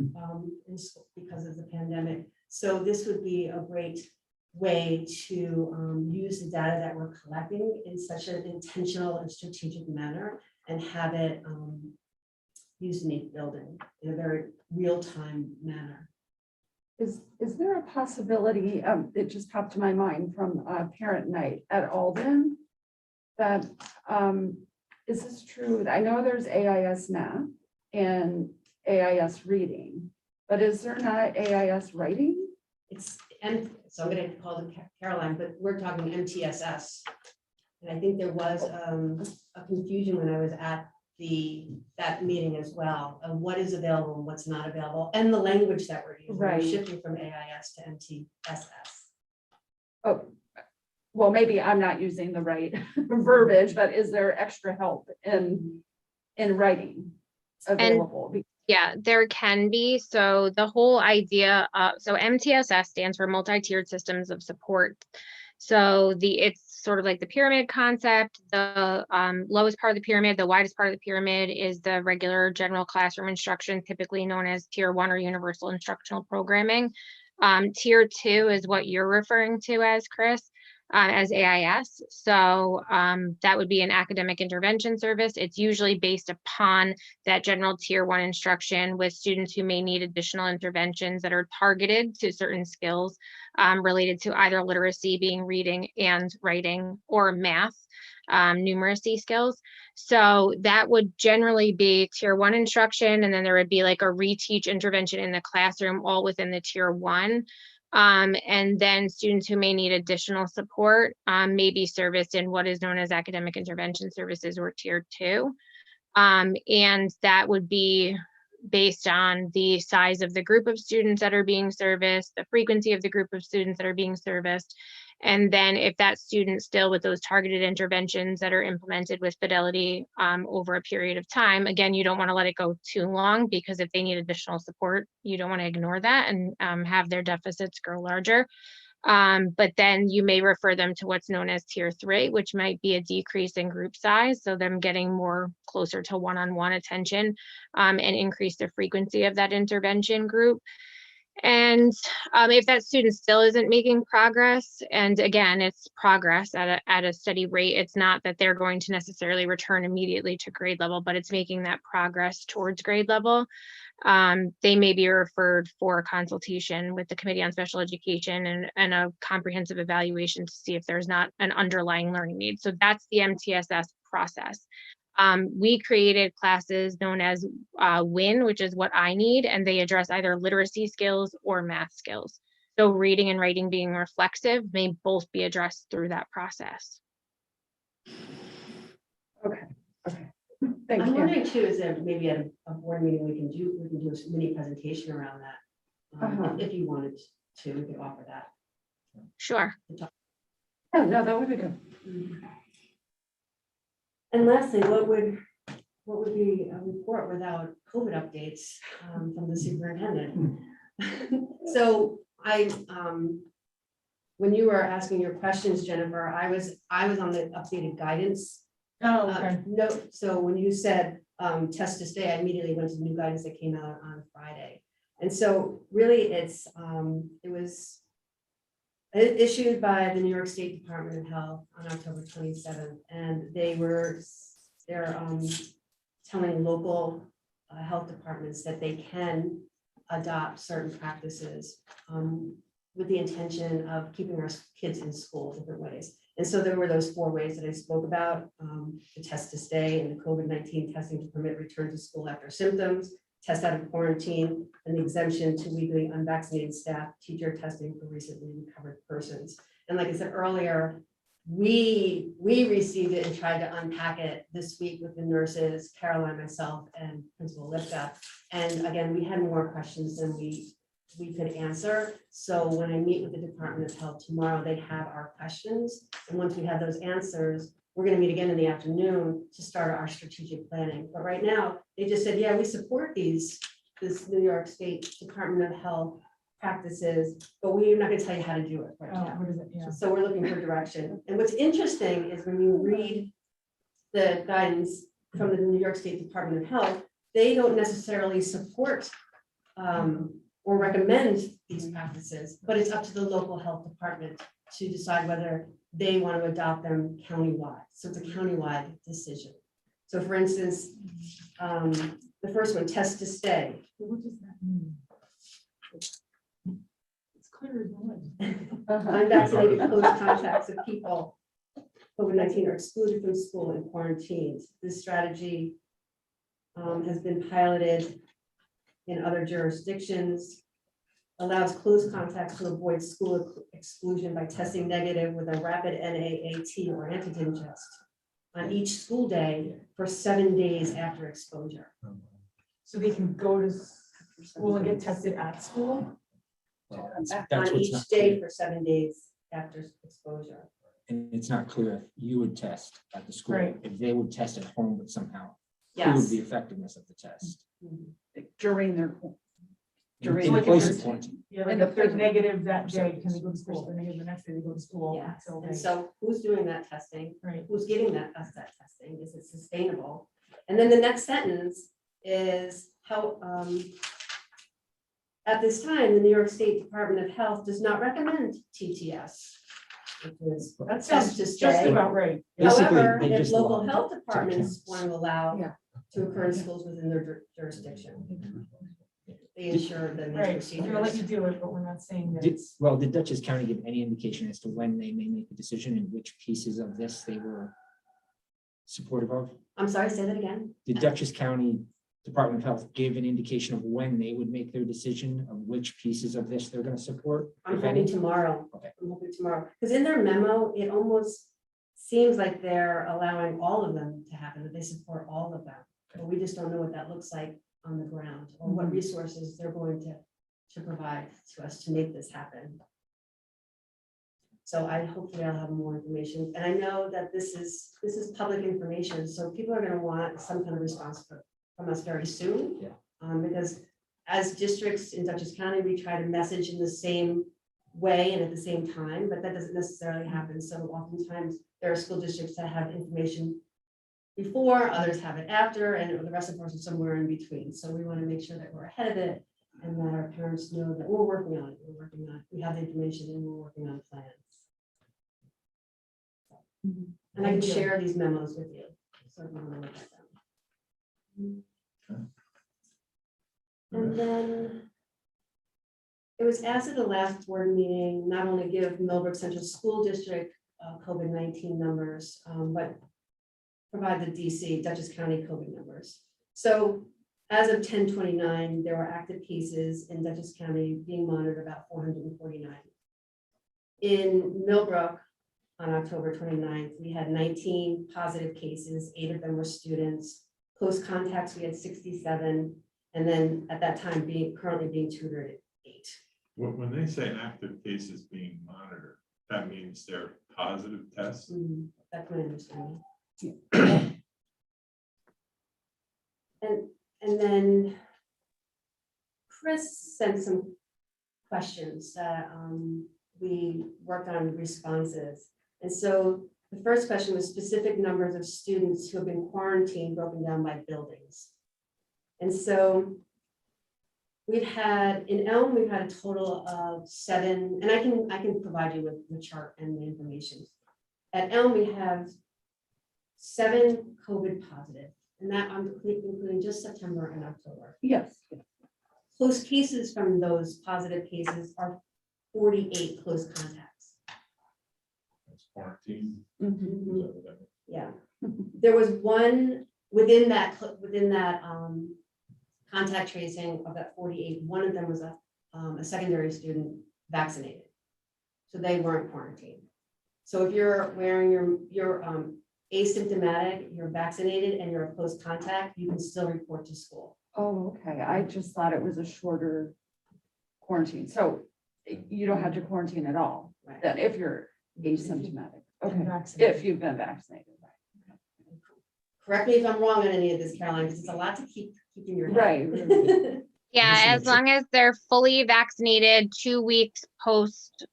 S7: because of the pandemic. So this would be a great way to use the data that we're collecting in such an intentional and strategic manner and have it used in each building in a very real-time manner.
S3: Is there a possibility, it just popped to my mind from parent night at Alden, that, is this true? I know there's AIS math and AIS reading, but is there not AIS writing?
S7: And so I'm going to call it Caroline, but we're talking MTSS. And I think there was a confusion when I was at that meeting as well, of what is available and what's not available, and the language that we're using.
S3: Right.
S7: We're shifting from AIS to MTSS.
S3: Oh, well, maybe I'm not using the right verbiage, but is there extra help in writing available?
S10: Yeah, there can be. So the whole idea so MTSS stands for multi-tiered systems of support. So it's sort of like the pyramid concept. The lowest part of the pyramid, the widest part of the pyramid is the regular general classroom instruction, typically known as Tier 1 or universal instructional programming. Tier 2 is what you're referring to as, Chris, as AIS. So that would be an academic intervention service. It's usually based upon that general Tier 1 instruction with students who may need additional interventions that are targeted to certain skills related to either literacy, being reading and writing, or math, numeracy skills. So that would generally be Tier 1 instruction, and then there would be like a reteach intervention in the classroom, all within the Tier 1. And then students who may need additional support may be serviced in what is known as academic intervention services or tier 2. And that would be based on the size of the group of students that are being serviced, the frequency of the group of students that are being serviced. And then if that student still with those targeted interventions that are implemented with fidelity over a period of time, again, you don't want to let it go too long, because if they need additional support, you don't want to ignore that and have their deficits grow larger. But then you may refer them to what's known as tier 3, which might be a decrease in group size. So them getting more closer to one-on-one attention and increase the frequency of that intervention group. And if that student still isn't making progress, and again, it's progress at a steady rate, it's not that they're going to necessarily return immediately to grade level, but it's making that progress towards grade level. They may be referred for a consultation with the Committee on Special Education and a comprehensive evaluation to see if there's not an underlying learning need. So that's the MTSS process. We created classes known as WIN, which is what I need, and they address either literacy skills or math skills. So reading and writing being reflexive may both be addressed through that process.
S3: Okay, okay. Thank
S7: I'm
S3: you.
S7: wondering too, is there maybe at a board meeting, we can do a mini presentation around that? If you wanted to, we could offer that.
S10: Sure.
S3: Yeah, no, that would be good.
S7: And lastly, what would be a report without COVID updates from the superintendent? So when you were asking your questions, Jennifer, I was on the updated guidance.
S2: Oh, okay.
S7: No, so when you said test to stay, I immediately went to the new guidance that came out on Friday. And so really it was issued by the New York State Department of Health on October 27th. And they're telling local health departments that they can adopt certain practices with the intention of keeping our kids in school different ways. And so there were those 4 ways that I spoke about, the test to stay and the COVID-19 testing to permit return to school after symptoms, test out of quarantine, and the exemption to legally unvaccinated staff, teacher testing for recently recovered persons. And like I said earlier, we received it and tried to unpack it this week with the nurses, Caroline, myself, and Principal Lipka. And again, we had more questions than we could answer. So when I meet with the Department of Health tomorrow, they have our questions. And once we have those answers, we're going to meet again in the afternoon to start our strategic planning. But right now, they just said, yeah, we support this New York State Department of Health practices, but we're not going to tell you how to do it right now.
S2: What is it? Yeah.
S7: So we're looking for direction. And what's interesting is when you read the guidance from the New York State Department of Health, they don't necessarily support or recommend these practices, but it's up to the local health department to decide whether they want to adopt them countywide. So it's a countywide decision. So for instance, the first one, test to stay.
S2: What does that mean? It's clear as mud.
S7: Unvaccinated close contacts of people COVID-19 are excluded from school and quarantined. This strategy has been piloted in other jurisdictions, allows close contacts to avoid school exclusion by testing negative with a rapid NAAT or antigen test on each school day for 7 days after exposure.
S2: So they can go to school and get tested at school?
S8: That's
S7: On
S8: what's
S7: each
S8: not
S7: day
S8: clear.
S7: for 7 days after exposure.
S8: And it's not clear if you would test at the school,
S2: Right.
S8: if they would test at home, but somehow prove
S7: Yes.
S8: the effectiveness of the test.
S3: During their.
S8: In the place of quarantine.
S2: Yeah, like if they're negative that day, can they go to school? If they're negative the next day, they go to school.
S7: Yes,
S2: until
S7: and
S2: they-
S7: so who's doing that testing?
S2: Right.
S7: Who's getting that testing? Is it sustainable? And then the next sentence is how, at this time, the New York State Department of Health does not recommend TTS, which is
S2: That
S7: test
S2: sounds
S7: to
S2: just
S7: stay.
S2: about right.
S8: Basically,
S7: However,
S8: they
S7: if
S8: just
S7: local
S8: allow
S7: health
S8: to
S7: departments
S8: count.
S7: want to allow
S3: Yeah.
S7: to occur in schools within their jurisdiction, they ensure that these
S2: Right, we're gonna let you
S7: procedures.
S2: do it, but we're not saying that
S8: Did,
S2: it's.
S8: well, did Dutchess County give any indication as to when they may make a decision and which pieces of this they were supportive of?
S7: I'm sorry, say that again.
S8: Did Dutchess County Department of Health give an indication of when they would make their decision of which pieces of this they're gonna support?
S7: I'm
S8: if any?
S7: hoping tomorrow.
S8: Okay.
S7: I'm hoping tomorrow, because in their memo, it almost seems like they're allowing all of them to happen, that they support all of them. But we just don't know what that looks like on the ground, or what resources they're going to provide to us to make this happen. So hopefully I'll have more information, and I know that this is public information, so people are gonna want some kind of response from us very soon.
S8: Yeah.
S7: Because as districts in Dutchess County, we try to message in the same way and at the same time, but that doesn't necessarily happen. So oftentimes there are school districts that have information before, others have it after, and the rest of us are somewhere in between. So we want to make sure that we're ahead of it and that our parents know that we're working on it. We have the information and we're working on plans. And I can share these memos with you. So if you want to look at them. And then it was asked at the last board meeting, not only give Millbrook Central School District COVID-19 numbers, but provide the DC, Dutchess County COVID numbers. So as of 10/29, there were active cases in Dutchess County being monitored about 449. In Millbrook, on October 29th, we had 19 positive cases, 8 of them were students. Close contacts, we had 67. And then at that time, currently being tutored at 8.
S1: When they say active cases being monitored, that means they're positive tests?
S7: That's my understanding. And then Chris sent some questions that we worked on responses. And so the first question was specific numbers of students who have been quarantined broken down by buildings. And so in Elm, we've had a total of 7, and I can provide you with the chart and the information. At Elm, we have 7 COVID positive, and that I'm including just September and October.
S3: Yes.
S7: Close cases from those positive cases are 48 close contacts.
S1: That's quarantine.
S7: Yeah, there was one within that contact tracing of that 48. One of them was a secondary student vaccinated, so they weren't quarantined. So if you're wearing your asymptomatic, you're vaccinated, and you're a close contact, you can still report to school.
S3: Oh, okay. I just thought it was a shorter quarantine. So you don't have to quarantine at all,
S7: Right.
S3: then if you're asymptomatic. Okay,
S2: Vaccinated.
S3: if you've been vaccinated.
S7: Correct me if I'm wrong on any of this, Caroline, because it's a lot to keep in your head.
S3: Right.
S10: Yeah,
S8: Just to
S10: as
S8: make sure.
S10: long as they're fully vaccinated 2 weeks post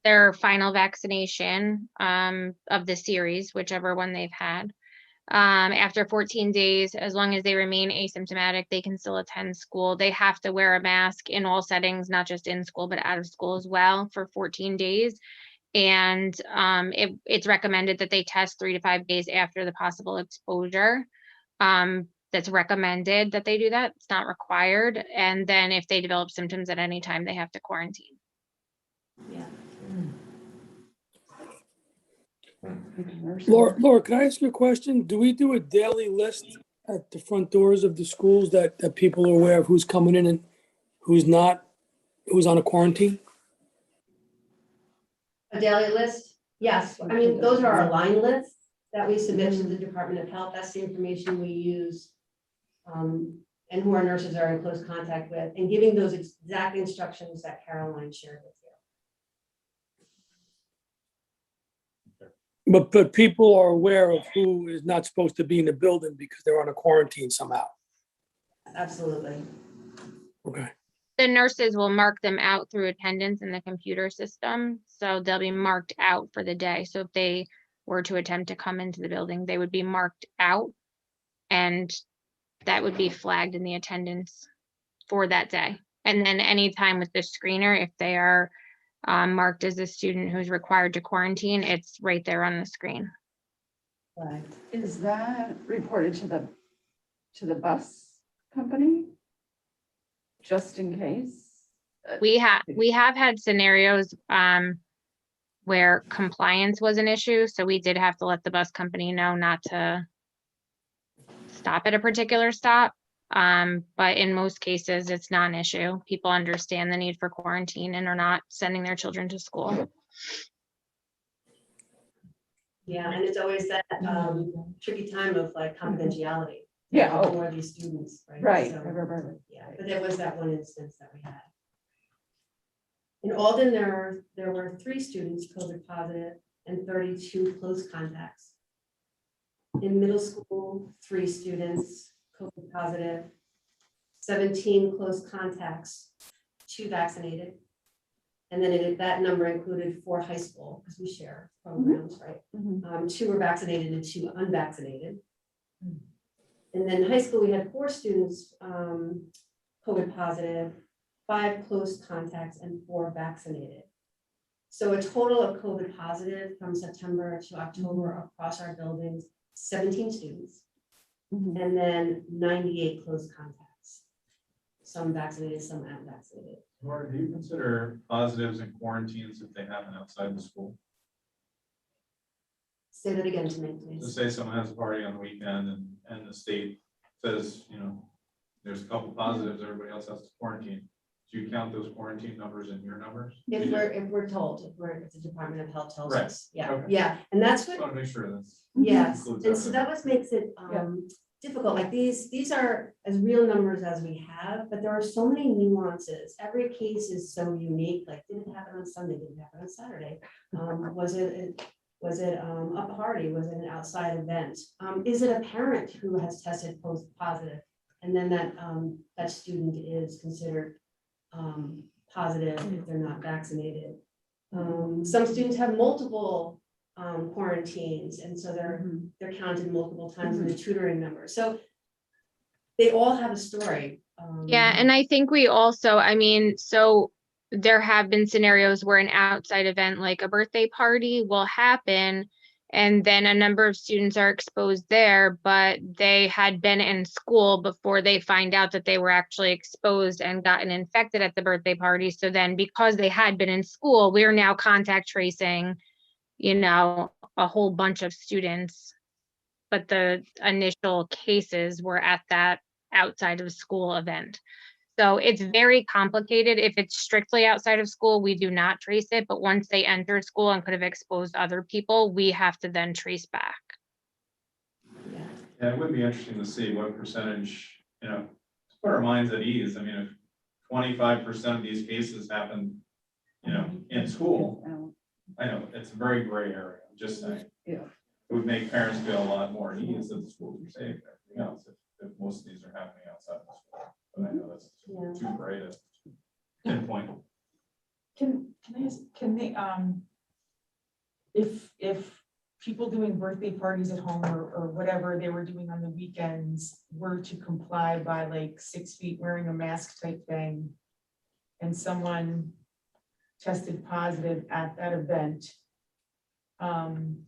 S10: their final vaccination of the series, whichever one they've had. After 14 days, as long as they remain asymptomatic, they can still attend school. They have to wear a mask in all settings, not just in school, but out of school as well for 14 days. And it's recommended that they test 3 to 5 days after the possible exposure. That's recommended that they do that. It's not required. And then if they develop symptoms at any time, they have to quarantine.
S7: Yeah.
S5: Laura, can I ask you a question? Do we do a daily list at the front doors of the schools that people are aware of who's coming in and who's not, who's on a quarantine?
S7: A daily list? Yes, I mean, those are our line lists that we submit to the Department of Health. That's the information we use. And who our nurses are in close contact with, and giving those exact instructions that Caroline shared with you.
S5: But people are aware of who is not supposed to be in the building because they're on a quarantine somehow.
S7: Absolutely.
S5: Okay.
S10: The nurses will mark them out through attendance in the computer system. So they'll be marked out for the day. So if they were to attempt to come into the building, they would be marked out. And that would be flagged in the attendance for that day. And then anytime with the screener, if they are marked as a student who's required to quarantine, it's right there on the screen.
S7: Right.
S3: Is that reported to the bus company? Just in case?
S10: We have had scenarios where compliance was an issue. So we did have to let the bus company know not to stop at a particular stop. But in most cases, it's not an issue. People understand the need for quarantine and are not sending their children to school.
S7: Yeah, and it's always that tricky time of like confidentiality.
S3: Yeah, oh.
S7: Who are these students, right?
S3: Right.
S7: So,
S3: Right.
S7: yeah, but there was that one instance that we had. In Alden, there were 3 students COVID positive and 32 close contacts. In middle school, 3 students COVID positive, 17 close contacts, 2 vaccinated. And then that number included 4 high school, because we share programs, right? 2 were vaccinated and 2 unvaccinated. And then in high school, we had 4 students COVID positive, 5 close contacts, and 4 vaccinated. So a total of COVID positive from September to October across our buildings, 17 students. And then 98 close contacts. Some vaccinated, some unvaccinated.
S9: Laura, do you consider positives and quarantines if they happen outside the school?
S7: Say that again to me,
S9: So
S7: please.
S9: say someone has a party on the weekend and the state says, you know, there's a couple positives, everybody else has to quarantine. Do you count those quarantine numbers in your numbers?
S7: If we're told, if the Department of Health tells
S9: Right.
S7: us, yeah,
S9: Okay.
S7: yeah, and that's
S9: Just
S7: what,
S9: want to make sure that's.
S7: yes,
S9: includes
S7: and so
S9: everything.
S7: that what makes it difficult, like these are as real numbers as we have, but there are so many nuances. Every case is so unique, like did it happen on Sunday, did it happen on Saturday? Was it a party, was it an outside event? Is it a parent who has tested positive? And then that student is considered positive if they're not vaccinated. Some students have multiple quarantines, and so they're counted multiple times in the tutoring number. So they all have a story.
S10: Yeah, and I think we also, I mean, so there have been scenarios where an outside event like a birthday party will happen, and then a number of students are exposed there, but they had been in school before they find out that they were actually exposed and gotten infected at the birthday party. So then because they had been in school, we are now contact tracing, you know, a whole bunch of students. But the initial cases were at that outside of school event. So it's very complicated. If it's strictly outside of school, we do not trace it, but once they enter school and could have exposed other people, we have to then trace back.
S9: Yeah, it would be interesting to see what percentage, you know, to put our minds at ease. I mean, if 25% of these cases happen, you know, in school, I know it's a very gray area, I'm just saying.
S3: Yeah.
S9: It would make parents feel a lot more at ease that the schools are safe and everything else if most of these are happening outside of the school. But I know that's too gray to pinpoint.
S2: Can I ask, can they, if people doing birthday parties at home or whatever they were doing on the weekends were to comply by like 6 feet wearing a mask type thing, and someone tested positive at that event, and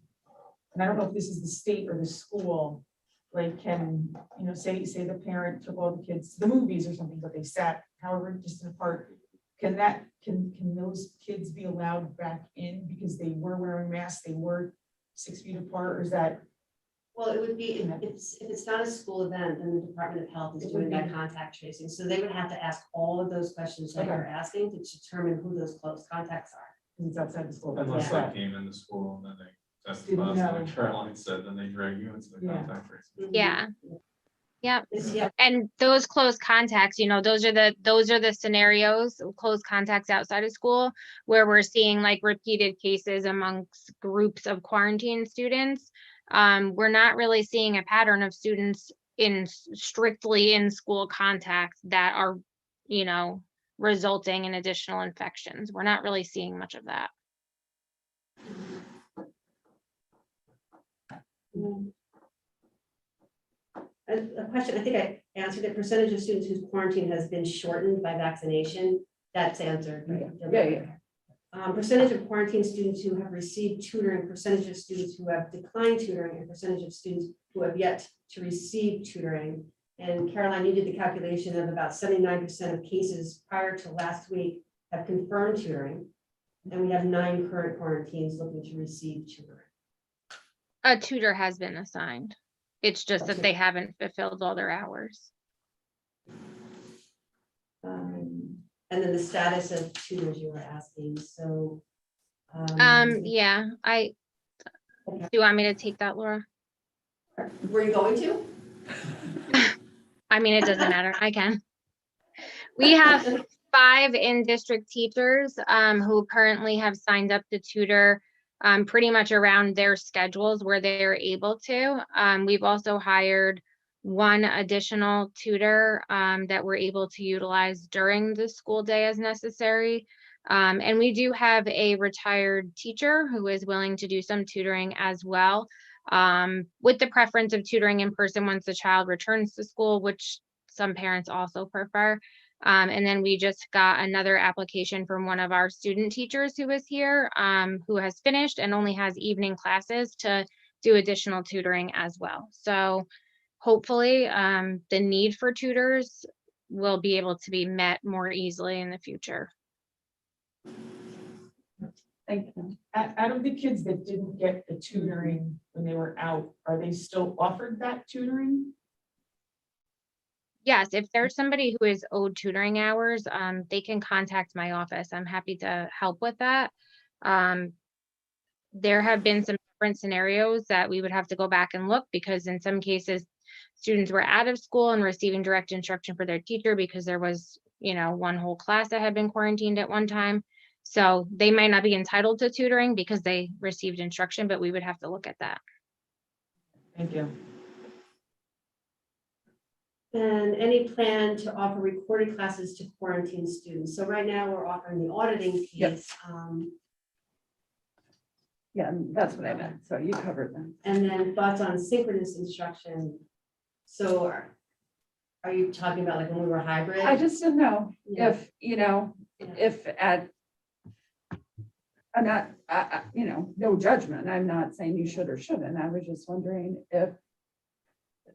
S2: I don't know if this is the state or the school, like can, you know, say the parent took all the kids to the movies or something, but they sat however distant apart. Can those kids be allowed back in because they were wearing masks, they were 6 feet apart, or is that?
S7: Well, it would be, if it's not a school event, then the Department of Health is doing that contact tracing. So they would have to ask all of those questions that you're asking to determine who those close contacts are.
S2: It's outside the school.
S9: Unless
S2: Yeah.
S9: they came into school and then they tested
S2: Didn't
S9: positive,
S2: know.
S9: like Caroline said, then they drag you into the
S2: Yeah.
S9: contact tracing.
S10: Yeah. Yep.
S7: Yeah.
S10: And those close contacts, you know, those are the scenarios, close contacts outside of school, where we're seeing like repeated cases amongst groups of quarantine students. We're not really seeing a pattern of students in strictly in school contact that are, you know, resulting in additional infections. We're not really seeing much of that.
S7: A question, I think I answered it, percentage of students whose quarantine has been shortened by vaccination, that's answered. Right? Percentage of quarantine students who have received tutoring, percentage of students who have declined tutoring, and percentage of students who have yet to receive tutoring. And Caroline, you did the calculation of about 79% of cases prior to last week have confirmed tutoring. And we have 9 current quarantines looking to receive tutoring.
S10: A tutor has been assigned. It's just that they haven't fulfilled all their hours.
S7: And then the status of tutors you were asking, so.
S10: Yeah, do you want me to take that, Laura?
S7: Were you going to?
S10: I mean, it doesn't matter. I can. We have 5 in-district teachers who currently have signed up to tutor pretty much around their schedules where they're able to. We've also hired 1 additional tutor that we're able to utilize during the school day as necessary. And we do have a retired teacher who is willing to do some tutoring as well, with the preference of tutoring in person once the child returns to school, which some parents also prefer. And then we just got another application from one of our student teachers who is here, who has finished and only has evening classes to do additional tutoring as well. So hopefully the need for tutors will be able to be met more easily in the future.
S3: Thank you.
S2: Out of the kids that didn't get the tutoring when they were out, are they still offered that tutoring?
S10: Yes, if there's somebody who is owed tutoring hours, they can contact my office. I'm happy to help with that. There have been some different scenarios that we would have to go back and look, because in some cases, students were out of school and receiving direct instruction for their teacher because there was, one whole class that had been quarantined at one time. So they might not be entitled to tutoring because they received instruction, but we would have to look at that.
S2: Thank you.
S7: And any plan to offer recorded classes to quarantine students? So right now we're offering the auditing
S3: Yep.
S7: piece.
S3: Yeah, that's what I meant. So you covered that.
S7: And then thoughts on synchronous instruction. So are you talking about like when we were hybrid?
S3: I just didn't know
S7: Yeah.
S3: if, if at, I'm not, no judgment. I'm not saying you should or shouldn't. I was just wondering if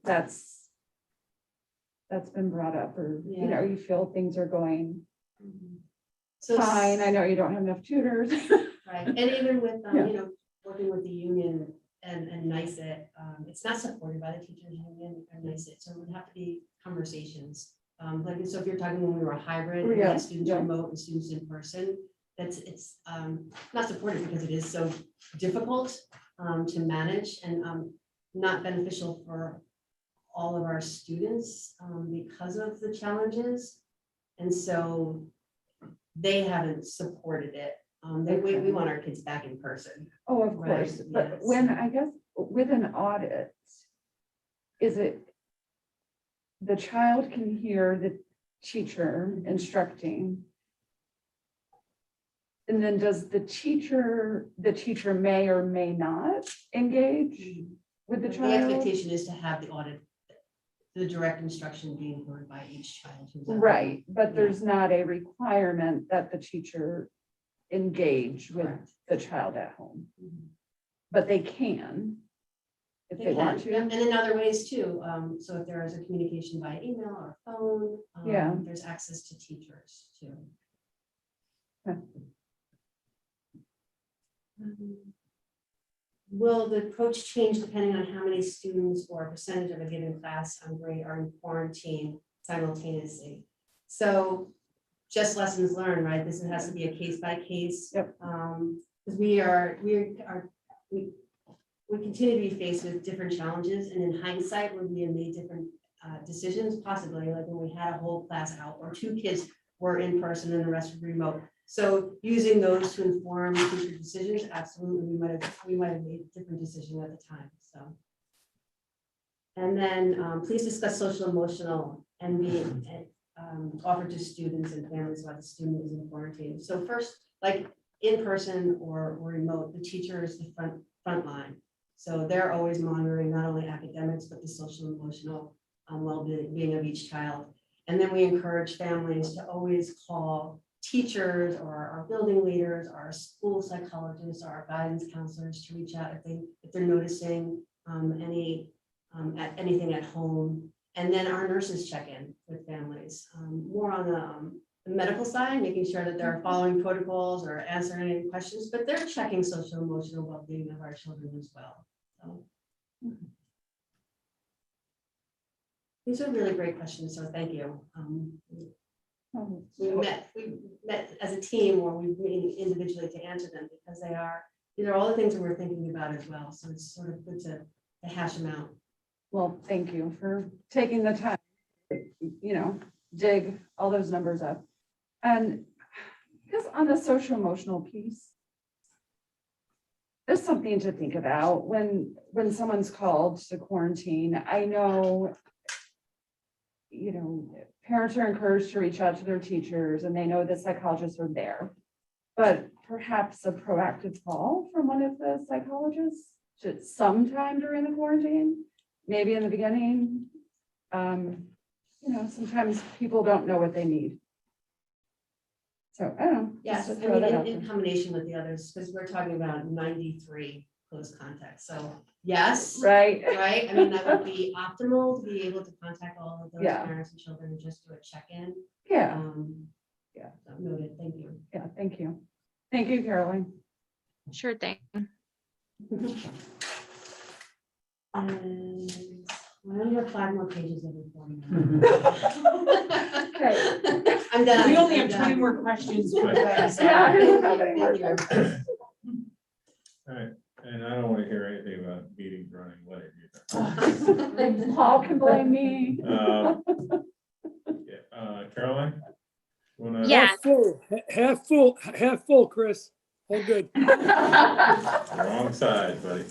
S3: that's been brought up, or,
S7: Yeah.
S3: you feel things are going
S7: So
S3: fine. I know you don't have enough tutors.
S7: Right, and even with,
S3: Yeah.
S7: working with the union and NICET, it's not supported by the teachers union or NICET, so it would have to be conversations. Like, so if you're talking when we were hybrid, we
S3: Yeah,
S7: had students
S3: yeah.
S7: remote and students in person, it's not supported because it is so difficult to manage and not beneficial for all of our students because of the challenges. And so they haven't supported it. We want our kids back in person.
S3: Oh, of
S7: Right,
S3: course, but
S7: yes.
S3: when, I guess, with an audit, is it the child can hear the teacher instructing, and then does the teacher may or may not engage with the
S7: The
S3: child?
S7: expectation is to have the audit, the direct instruction being heard by each child. who's on.
S3: Right, but there's not a requirement that the teacher engage with
S7: Correct.
S3: the child at home,
S7: Mhm.
S3: but they can if they want
S7: can, yeah,
S3: to.
S7: and in other ways too. So if there is a communication by email or phone,
S3: Yeah.
S7: there's access to teachers too.
S3: Okay.
S7: Will the approach change depending on how many students or percentage of a given class on grade are in quarantine simultaneously? So just lessons learned, right? This has to be a case by case.
S3: Yep.
S7: Because we continue to be faced with different challenges, and in hindsight, would we have made different decisions? Possibly, like when we had a whole class out or 2 kids were in person and the rest were remote. So using those to inform future decisions, absolutely, we might have made a different decision at the time, so. And then please discuss social emotional and being offered to students and families while the student is in quarantine. So first, like in person or remote, the teacher is the front line. So they're always monitoring not only academics, but the social emotional well-being of each child. And then we encourage families to always call teachers or our building leaders, our school psychologists, our guidance counselors to reach out if they're noticing anything at home. And then our nurses check in with families, more on the medical side, making sure that they're following protocols or answering any questions, but they're checking social emotional well-being of our children as well. So. These are really great questions, so thank you. We met as a team, or we've met individually to answer them, because these are all the things that we're thinking about as well. So it's sort of good to hash them out.
S3: Well, thank you for taking the time, dig all those numbers up. And because on the social emotional piece, there's something to think about when someone's called to quarantine. I know, parents are encouraged to reach out to their teachers, and they know the psychologists are there. But perhaps a proactive call from one of the psychologists sometime during the quarantine, maybe in the beginning. Sometimes people don't know what they need. So I don't know.
S7: Yes,
S3: just
S7: I
S3: to throw that
S7: mean,
S3: out
S7: in
S3: there.
S7: combination with the others, because we're talking about 93 close contacts. So yes,
S3: Right.
S7: right. I mean, that would be optimal to be able to contact all of those
S3: Yeah.
S7: parents and children and just do a check-in.
S3: Yeah.
S7: Yeah. Noted. Thank you.
S3: Yeah. Thank you. Thank you, Caroline.
S10: Sure thing.
S7: And I only have 5 more pages of reporting.
S3: Okay.
S7: I'm done.
S2: We only
S7: I'm
S2: have 20
S7: done.
S2: more questions for you guys.
S3: Yeah, I don't have
S7: Thank
S3: any
S7: you,
S3: more
S7: thank you.
S3: questions.
S1: All right, and I don't want to hear anything about meetings running late either.
S3: Paul can blame me.
S1: Caroline? Wanna-
S10: Yeah.
S5: Half full, Chris. All good.
S1: Wrong side, buddy.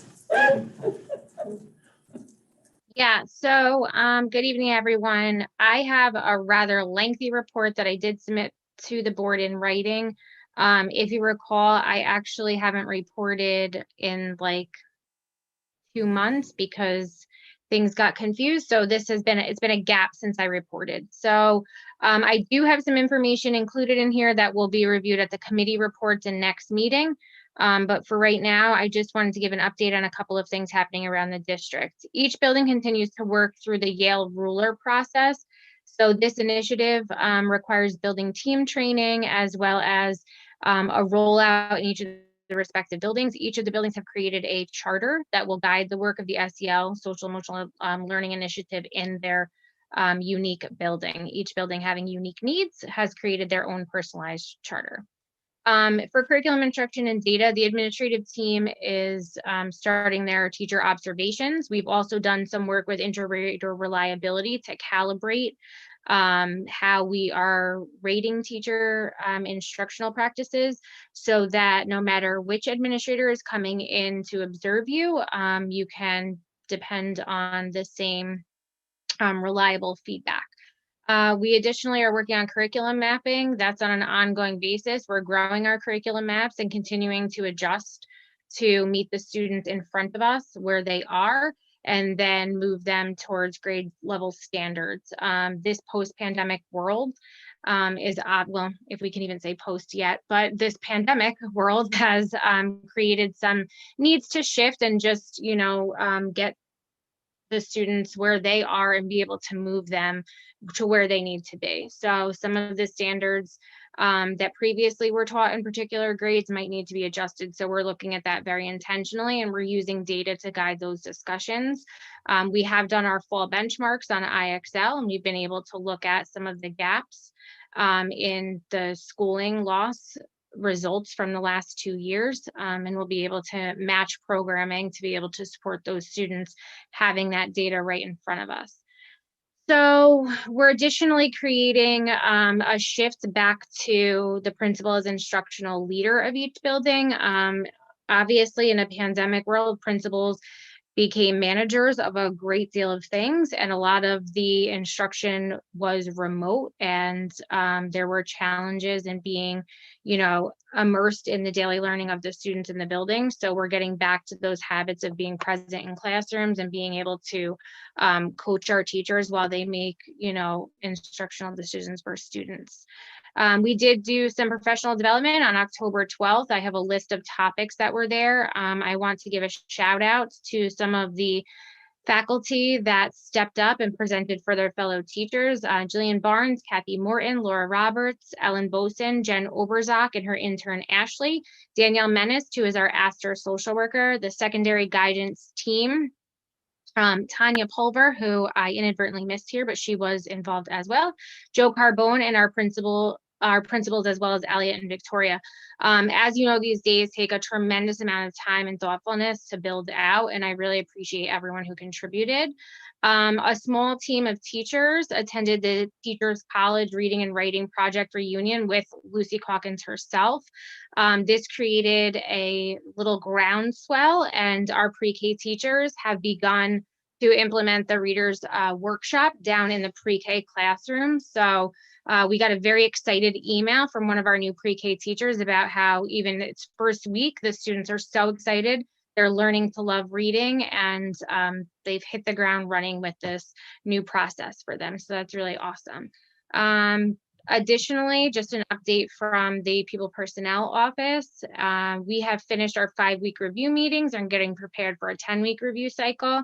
S10: Yeah, so good evening, everyone. I have a rather lengthy report that I did submit to the board in writing. If you recall, I actually haven't reported in like 2 months because things got confused. So it's been a gap since I reported. So I do have some information included in here that will be reviewed at the committee reports and next meeting. But for right now, I just wanted to give an update on a couple of things happening around the district. Each building continues to work through the Yale ruler process. So this initiative requires building team training as well as a rollout in each of the respective buildings. Each of the buildings have created a charter that will guide the work of the SEL, Social Emotional Learning Initiative, in their unique building. Each building having unique needs has created their own personalized charter. For curriculum instruction and data, the administrative team is starting their teacher observations. We've also done some work with inter-rater reliability to calibrate how we are rating teacher instructional practices, so that no matter which administrator is coming in to observe you, you can depend on the same reliable feedback. We additionally are working on curriculum mapping. That's on an ongoing basis. We're growing our curriculum maps and continuing to adjust to meet the students in front of us where they are, and then move them towards grade level standards. This post-pandemic world is, well, if we can even say post yet, but this pandemic world has created some needs to shift and just, get the students where they are and be able to move them to where they need to be. So some of the standards that previously were taught in particular grades might need to be adjusted. So we're looking at that very intentionally, and we're using data to guide those discussions. We have done our fall benchmarks on IXL, and we've been able to look at some of the gaps in the schooling loss results from the last 2 years, and we'll be able to match programming to be able to support those students having that data right in front of us. So we're additionally creating a shift back to the principal as instructional leader of each building. Obviously, in a pandemic world, principals became managers of a great deal of things, and a lot of the instruction was remote, and there were challenges in being, immersed in the daily learning of the students in the building. So we're getting back to those habits of being present in classrooms and being able to coach our teachers while they make, instructional decisions for students. We did do some professional development on October 12th. I have a list of topics that were there. I want to give a shout out to some of the faculty that stepped up and presented for their fellow teachers. Jillian Barnes, Kathy Morton, Laura Roberts, Ellen Boson, Jen Oberzak, and her intern Ashley, Danielle Menace, who is our Astor social worker, the secondary guidance team, Tanya Pulver, who I inadvertently missed here, but she was involved as well. Joe Carbone and our principals, as well as Elliot and Victoria. As you know, these days take a tremendous amount of time and thoughtfulness to build out, and I really appreciate everyone who contributed. A small team of teachers attended the Teachers College Reading and Writing Project reunion with Lucy Calkins herself. This created a little groundswell, and our pre-K teachers have begun to implement the Readers Workshop down in the pre-K classroom. So we got a very excited email from one of our new pre-K teachers about how even its first week, the students are so excited. They're learning to love reading, and they've hit the ground running with this new process for them. So that's really awesome. Additionally, just an update from the People Personnel Office. We have finished our 5-week review meetings and getting prepared for a 10-week review cycle.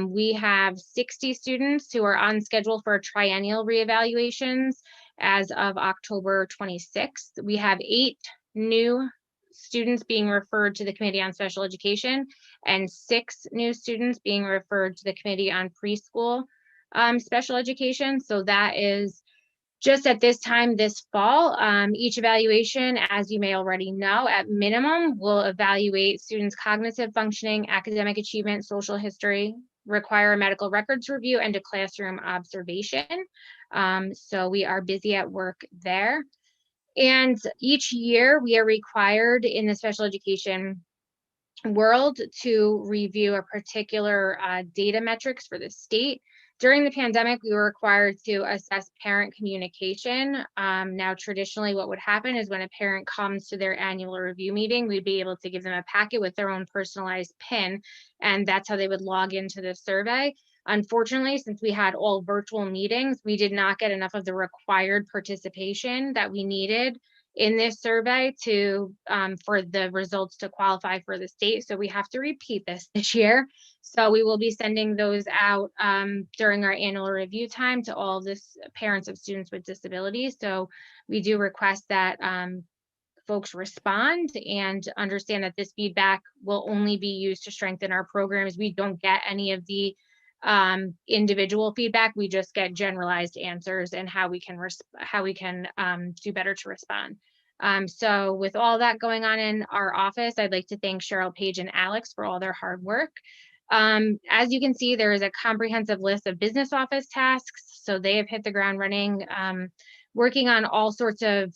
S10: We have 60 students who are on schedule for triennial reevaluations as of October 26th. We have 8 new students being referred to the Committee on Special Education and 6 new students being referred to the Committee on Preschool Special Education. So that is just at this time this fall. Each evaluation, as you may already know, at minimum will evaluate students' cognitive functioning, academic achievement, social history, require a medical records review, and a classroom observation. So we are busy at work there. And each year we are required in the special education world to review a particular data metrics for the state. During the pandemic, we were required to assess parent communication. Now, traditionally, what would happen is when a parent comes to their annual review meeting, we'd be able to give them a packet with their own personalized PIN, and that's how they would log into the survey. Unfortunately, since we had all virtual meetings, we did not get enough of the required participation that we needed in this survey to for the results to qualify for the state. So we have to repeat this year. So we will be sending those out during our annual review time to all of this parents of students with disabilities. So we do request that folks respond and understand that this feedback will only be used to strengthen our programs. We don't get any of the individual feedback. We just get generalized answers and how we can do better to respond. So with all that going on in our office, I'd like to thank Cheryl, Paige, and Alex for all their hard work. As you can see, there is a comprehensive list of business office tasks. So they have hit the ground running, working on all sorts of,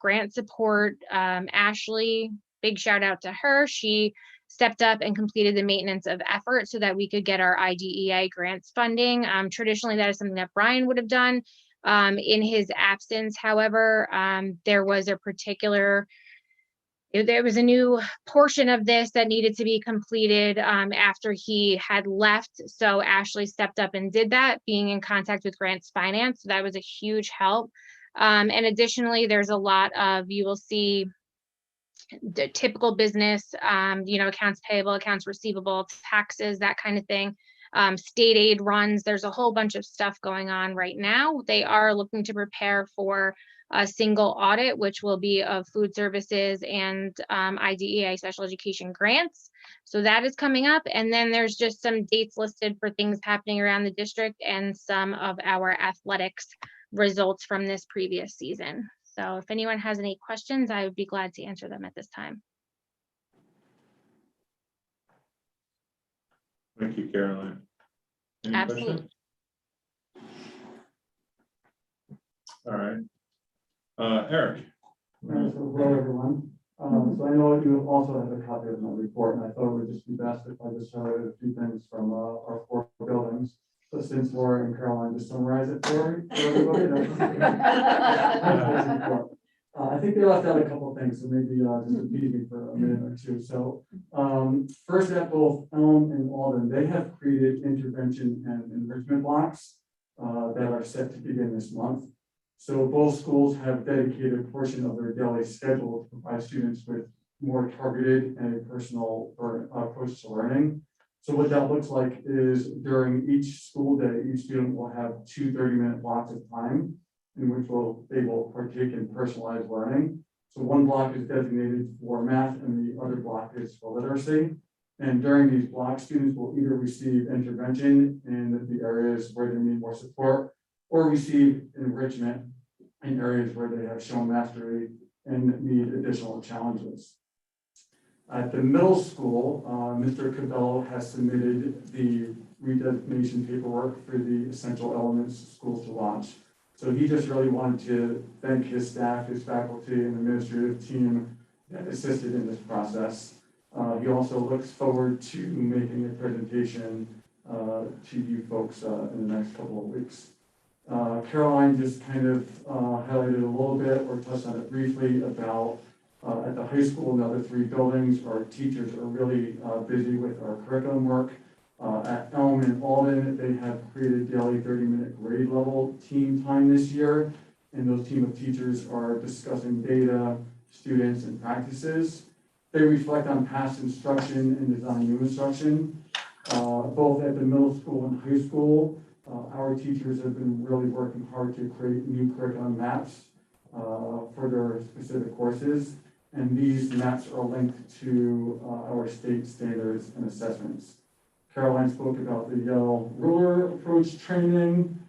S10: grant support. Ashley, big shout out to her. She stepped up and completed the maintenance of effort so that we could get our IDEA grants funding. Traditionally, that is something that Brian would have done. In his absence, however, there was a new portion of this that needed to be completed after he had left. So Ashley stepped up and did that, being in contact with Grants Finance. So that was a huge help. And additionally, there's a lot of, you will see the typical business, accounts payable, accounts receivable, taxes, that kind of thing. State aid runs, there's a whole bunch of stuff going on right now. They are looking to prepare for a single audit, which will be of food services and IDEA special education grants. So that is coming up. And then there's just some dates listed for things happening around the district and some of our athletics results from this previous season. So if anyone has any questions, I would be glad to answer them at this time.
S1: Thank you, Caroline. Any
S10: Absolutely.
S1: questions? All right. Eric.
S12: Hello, everyone. So I know you also have a copy of my report, and I thought it would just be best if I just highlighted a few things from our 4 buildings. So since Laura and Caroline just summarize it for everybody, I think they left out a couple of things, so maybe just repeat me for a minute or two. So first at both Elm and Alden, they have created intervention and enrichment blocks that are set to begin this month. So both schools have dedicated a portion of their daily schedule to provide students with more targeted and personal approach to learning. So what that looks like is during each school day, each student will have 2 30-minute blocks of time in which they will partake in personalized learning. So one block is designated for math and the other block is for literacy. And during these blocks, students will either receive intervention in the areas where they need more support or receive enrichment in areas where they have shown mastery and need additional challenges. At the middle school, Mr. Cabello has submitted the redesignation paperwork for the essential elements schools to launch. So he just really wanted to thank his staff, his faculty, and administrative team that assisted in this process. He also looks forward to making a presentation to you folks in the next couple of weeks. Caroline just kind of highlighted a little bit or touched on it briefly about at the high school and the other 3 buildings, our teachers are really busy with our curriculum work. At Elm and Alden, they have created daily 30-minute grade level team time this year. And those team of teachers are discussing data, students, and practices. They reflect on past instruction and design new instruction. Both at the middle school and high school, our teachers have been really working hard to create new curriculum maps for their specific courses. And these maps are linked to our state standards and assessments. Caroline spoke about the Yale ruler approach training.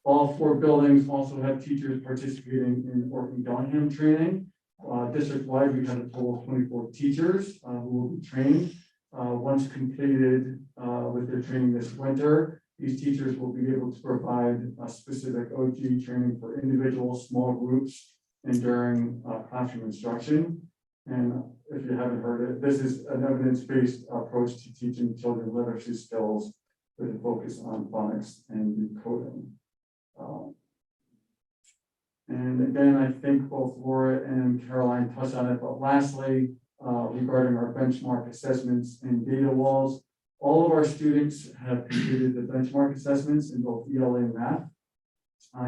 S12: All 4 buildings also have teachers participating in Orton Bellingham training. District-wide, we have a total of 24 teachers who will be trained. Once completed with their training this winter, these teachers will be able to provide a specific OT training for individual small groups and during classroom instruction. And if you haven't heard it, this is an evidence-based approach to teaching children literacy skills with a focus on phonics and decoding. And again, I think both Laura and Caroline touched on it, but lastly, regarding our benchmark assessments and data walls, all of our students have completed the benchmark assessments in both ELA and math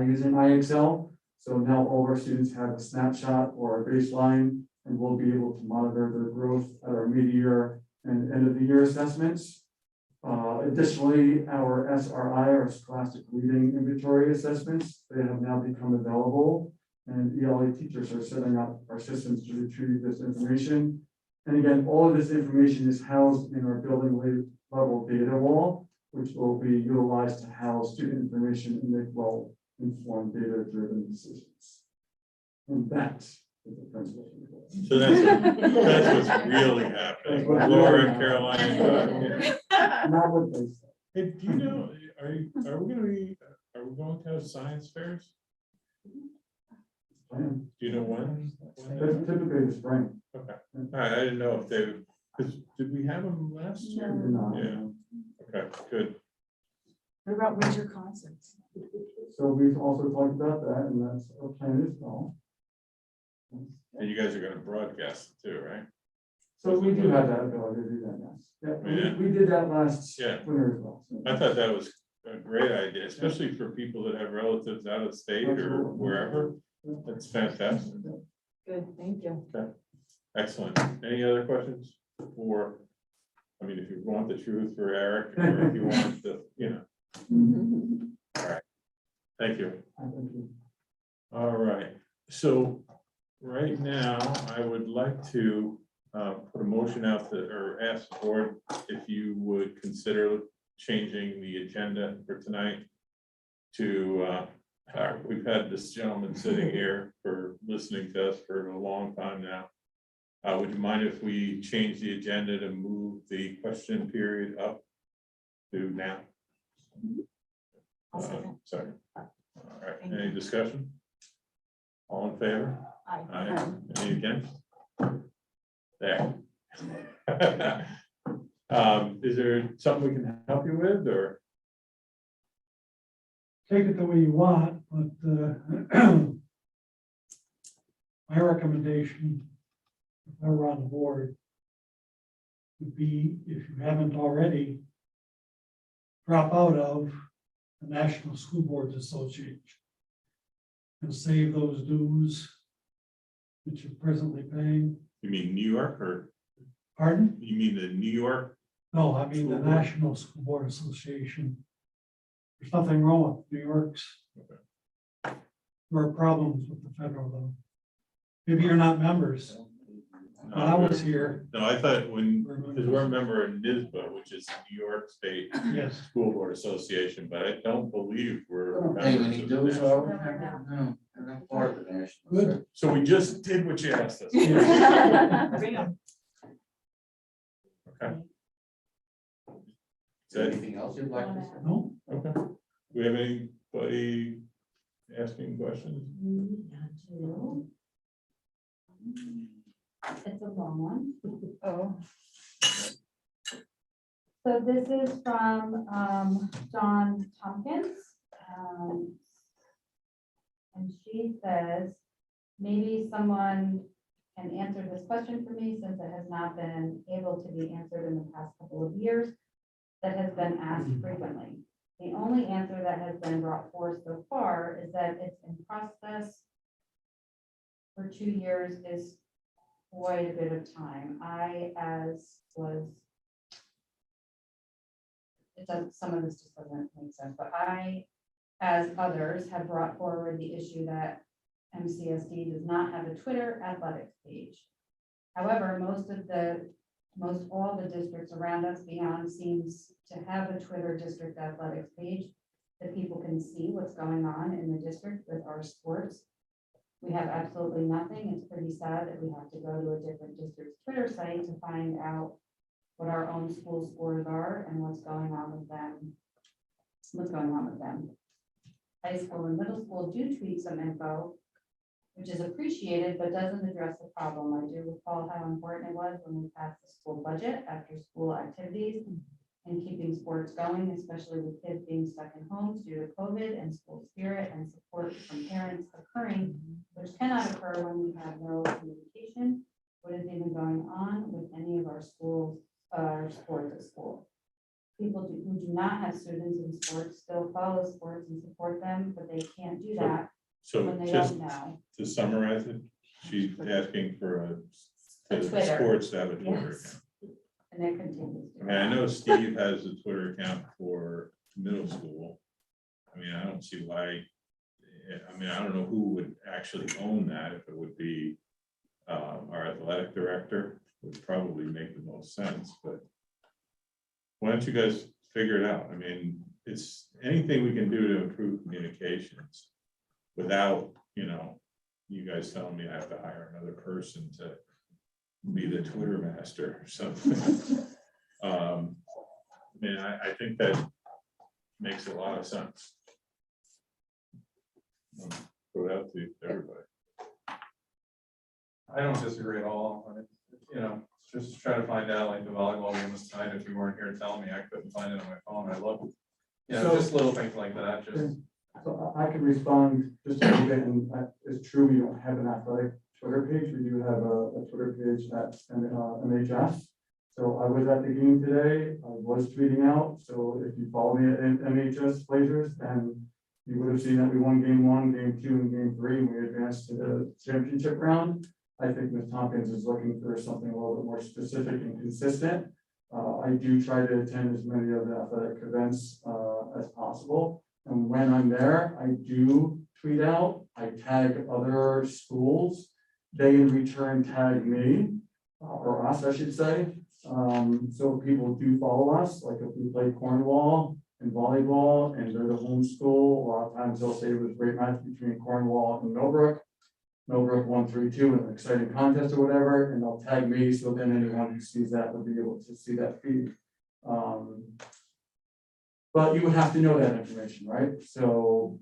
S12: using IXL. So now all of our students have a snapshot or a baseline, and we'll be able to monitor their growth at our mid-year and end of the year assessments. Additionally, our SRI, our Scholastic Reading Inventory assessments, they have now become available, and ELA teachers are setting up our systems to retrieve this information. And again, all of this information is housed in our building level data wall, which will be utilized to house student information and make well-informed data-driven decisions. And that is the principal.
S1: So that's what's really happening. Laura, Caroline.
S12: Not what they say.
S1: Hey, do you know, are we going to have science fairs?
S12: Plan.
S1: Do you know when?
S12: That's typically the spring.
S1: Okay, all right, I didn't know if they, because did we have them last year? Yeah, okay, good.
S2: What about winter concerts?
S12: So we've also talked about that, and that's our plan as well.
S1: And you guys are gonna broadcast it too, right?
S12: So we do have that ability to do that, yes.
S1: Yeah.
S12: We did that last
S1: Yeah.
S12: winter as well. so.
S1: I thought that was a great idea, especially for people that have relatives out of state or
S12: Absolutely.
S1: wherever. That's fantastic.
S2: Good, thank you.
S1: Excellent. Any other questions? Or, I mean, if you want the truth for Eric, or if you want the, all right. Thank you.
S12: Thank you.
S1: All right. So right now, I would like to put a motion out to, or ask the board if you would consider changing the agenda for tonight to, we've had this gentleman sitting here for listening to us for a long time now. Would you mind if we change the agenda to move the question period up to now?
S2: I'll second.
S1: Sorry. All right,
S2: Thank
S1: any discussion? All in favor?
S2: Aye.
S1: Aye. Any against? There. Is there something we can help you with, or?
S13: Take it the way you want, but my recommendation, if I were on the board, would be, if you haven't already, drop out of the National School Boards Association and save those dues that you're presently paying.
S1: You mean New York, or
S13: Pardon?
S1: you mean the New York?
S13: No, I mean the
S1: School Board.
S13: National School Board Association. There's nothing wrong with New York's. There are problems with the federal though. Maybe you're not members. When I was here,
S1: No, I thought because we're a member of NISBA, which is New York State
S13: yes,
S1: School Board Association, but I don't believe we're.
S11: Hey,
S1: members
S11: when you
S1: of the
S11: do,
S1: national-
S11: so, no, I'm not part of the national.
S13: good.
S1: So we just did what you asked us.
S2: Bam.
S1: Okay.
S11: Is there anything else you'd like to say?
S13: No,
S1: Okay. Do we have anybody asking questions?
S6: It's a long one.
S3: Oh,
S6: So this is from Dawn Tompkins. And she says, maybe someone can answer this question for me since it has not been able to be answered in the past couple of years that has been asked frequently. The only answer that has been brought forth so far is that it's in process for 2 years is quite a bit of time. Some of this just doesn't make sense, but I, as others, have brought forward the issue that MCSD does not have a Twitter athletics page. However, most all the districts around us beyond seems to have a Twitter district athletics page that people can see what's going on in the district with our sports. We have absolutely nothing. It's pretty sad that we have to go to a different district's Twitter site to find out what our own school scores are and what's going on with them. High school and middle school do tweet some info, which is appreciated, but doesn't address the problem. I do recall how important it was when we passed the school budget after school activities and keeping sports going, especially with kids being stuck in homes due to COVID and school spirit and support from parents occurring, which cannot occur when we have no communication. What is even going on with any of our schools, sports at school? People who do not have students in sports still follow sports and support them, but they can't do that
S1: So
S6: when they
S1: just
S6: don't know.
S1: to summarize it, she's asking for
S6: A
S1: the
S6: Twitter.
S1: sports to have a Twitter
S6: Yes.
S1: account.
S6: And it continues.
S1: I mean, I know Steve has a Twitter account for middle school. I mean, I don't see why, I mean, I don't know who would actually own that, if it would be our athletic director, would probably make the most sense, but why don't you guys figure it out? I mean, it's anything we can do to improve communications without, you guys telling me I have to hire another person to be the Twitter master or something. I mean, I think that makes a lot of sense. Throw it out to everybody.
S9: I don't disagree at all. Just try to find out, like the volleyball game was tonight. If you weren't here telling me, I couldn't find it on my phone. I love, just little things like that, just.
S12: So I could respond just a little bit, and it's true, we don't have an athletic Twitter page. We do have a Twitter page at MHS. So I was at the game today. I was tweeting out. So if you follow me at MHS Blazers, then you would have seen that we won game 1, game 2, and game 3, and we advanced to the championship round. I think Ms. Tompkins is looking for something a little bit more specific and consistent. I do try to attend as many of the athletic events as possible. And when I'm there, I do tweet out, I tag other schools. They in return tag me, or us, I should say. So people do follow us, like if we play Cornwall and volleyball and they're the home school, a lot of times they'll say it was a great match between Cornwall and Millbrook. Millbrook won 3-2 in an exciting contest or whatever, and they'll tag me, so then anyone who sees that will be able to see that feed. But you would have to know that information, right? So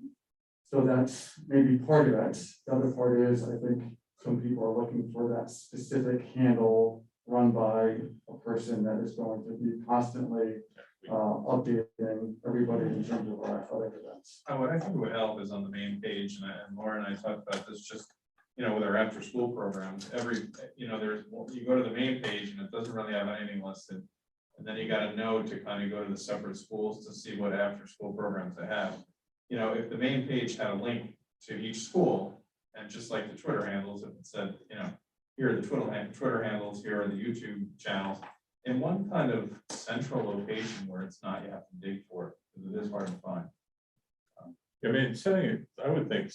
S12: that's maybe part of it. The other part is, I think some people are looking for that specific handle run by a person that is going to be constantly updating everybody in terms of our athletic events.
S9: What I think would help is on the main page, and Laura and I talked about this just, with our after school programs, you go to the main page and it doesn't really have anything listed. And then you got to know to kind of go to the separate schools to see what after school programs they have. If the main page had a link to each school, and just like the Twitter handles, if it said, here are the Twitter handles, here are the YouTube channels, in one kind of central location where it's not, you have to dig for it, because it is hard to find.
S1: I mean, I would think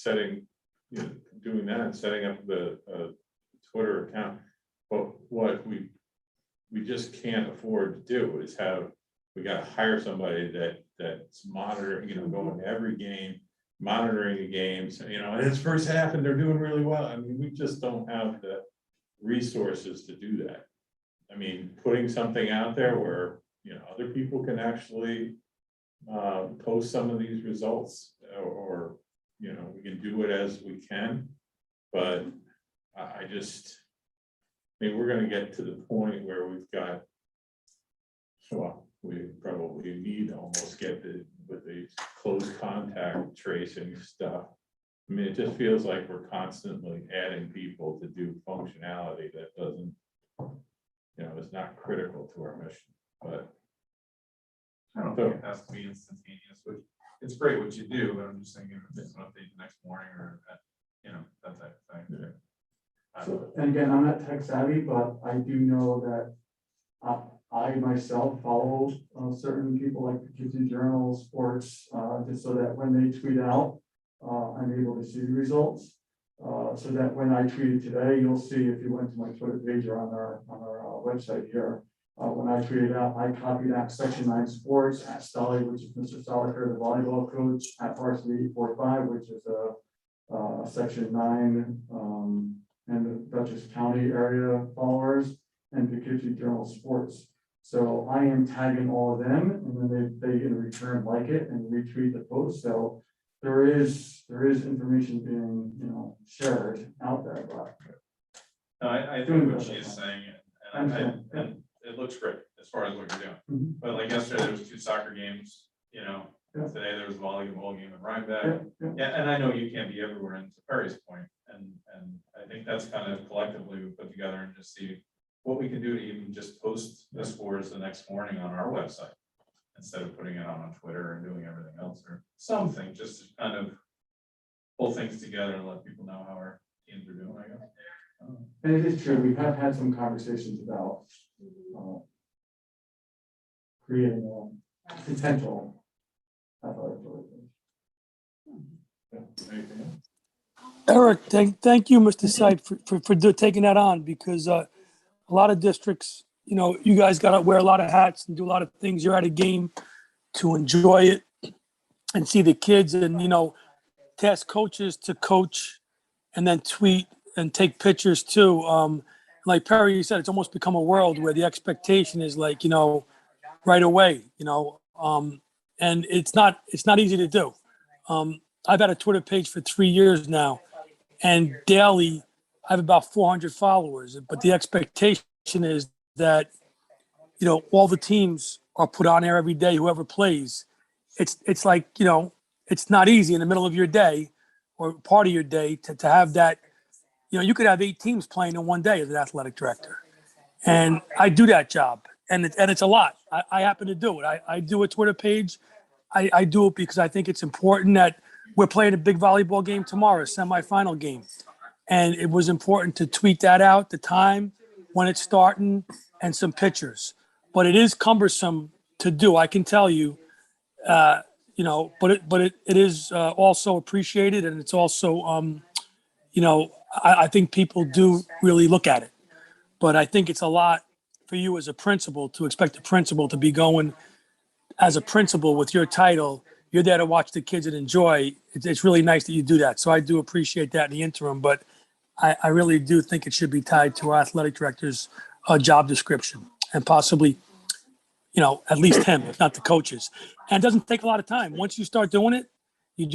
S1: doing that, setting up the Twitter account. But what we just can't afford to do is we gotta hire somebody that's monitoring, going to every game, monitoring the games, and it's first half and they're doing really well. I mean, we just don't have the resources to do that. I mean, putting something out there where, other people can actually post some of these results, or we can do it as we can. But I mean, we're gonna get to the point where we've got, well, we probably need to almost get with the close contact tracing stuff. I mean, it just feels like we're constantly adding people to do functionality that doesn't, is not critical to our mission, but.
S9: I don't think it has to be instantaneous, which it's great what you do, but I'm just thinking if it's an update the next morning or, that type of thing.
S12: So, and again, I'm not tech savvy, but I do know that I myself follow certain people like the Kids in Journal, Sports, just so that when they tweet out, I'm able to see the results. So that when I tweeted today, you'll see if you went to my Twitter page or on our website here. When I tweeted out, I copied at Section 9 Sports, at Stolly, which is Mr. Stoliker, the volleyball coach, at Varsity 845, which is a Section 9 and the Dutchess County area followers, and Poughkeepsie Journal Sports. So I am tagging all of them, and then they in return like it and retweet the post. So there is information being shared out there. But
S9: No, I think what she is saying, and it looks great as far as what you're doing.
S12: Mhm.
S9: But like yesterday, there was 2 soccer games,
S12: Yeah.
S9: today there was a volleyball game in Rhinebeck.
S12: yeah.
S9: Yeah, and I know you can't be everywhere, and to Perry's point, and I think that's kind of collectively we put together and just see what we can do to even just post the scores the next morning on our website, instead of putting it on Twitter and doing everything else, or something, just to kind of pull things together and let people know how our teams are doing, I guess.
S12: And it is true, we have had some conversations about creating a potential athletic director.
S1: Anything else?
S5: Eric, thank you, Mr. Sipe, for taking that on, because a lot of districts, you guys got to wear a lot of hats and do a lot of things. You're at a game to enjoy it and see the kids, and to ask coaches to coach and then tweet and take pictures too. Like Perry said, it's almost become a world where the expectation is like, right away, and it's not easy to do. I've had a Twitter page for 3 years now, and daily I have about 400 followers, but the expectation is that, all the teams are put on there every day, whoever plays. It's like, it's not easy in the middle of your day or part of your day to have that. You could have 8 teams playing in one day as an athletic director. And I do that job, and it's a lot. I happen to do it. I do a Twitter page. I do it because I think it's important that we're playing a big volleyball game tomorrow, a semifinal game. And it was important to tweet that out, the time, when it's starting, and some pictures. But it is cumbersome to do, I can tell you. But it is also appreciated, and it's also, I think people do really look at it. But I think it's a lot for you as a principal to expect a principal to be going as a principal with your title. You're there to watch the kids and enjoy. It's really nice that you do that. So I do appreciate that in the interim, but I really do think it should be tied to our athletic director's job description, and possibly, at least him, if not the coaches. And it doesn't take a lot of time. Once you start doing it, you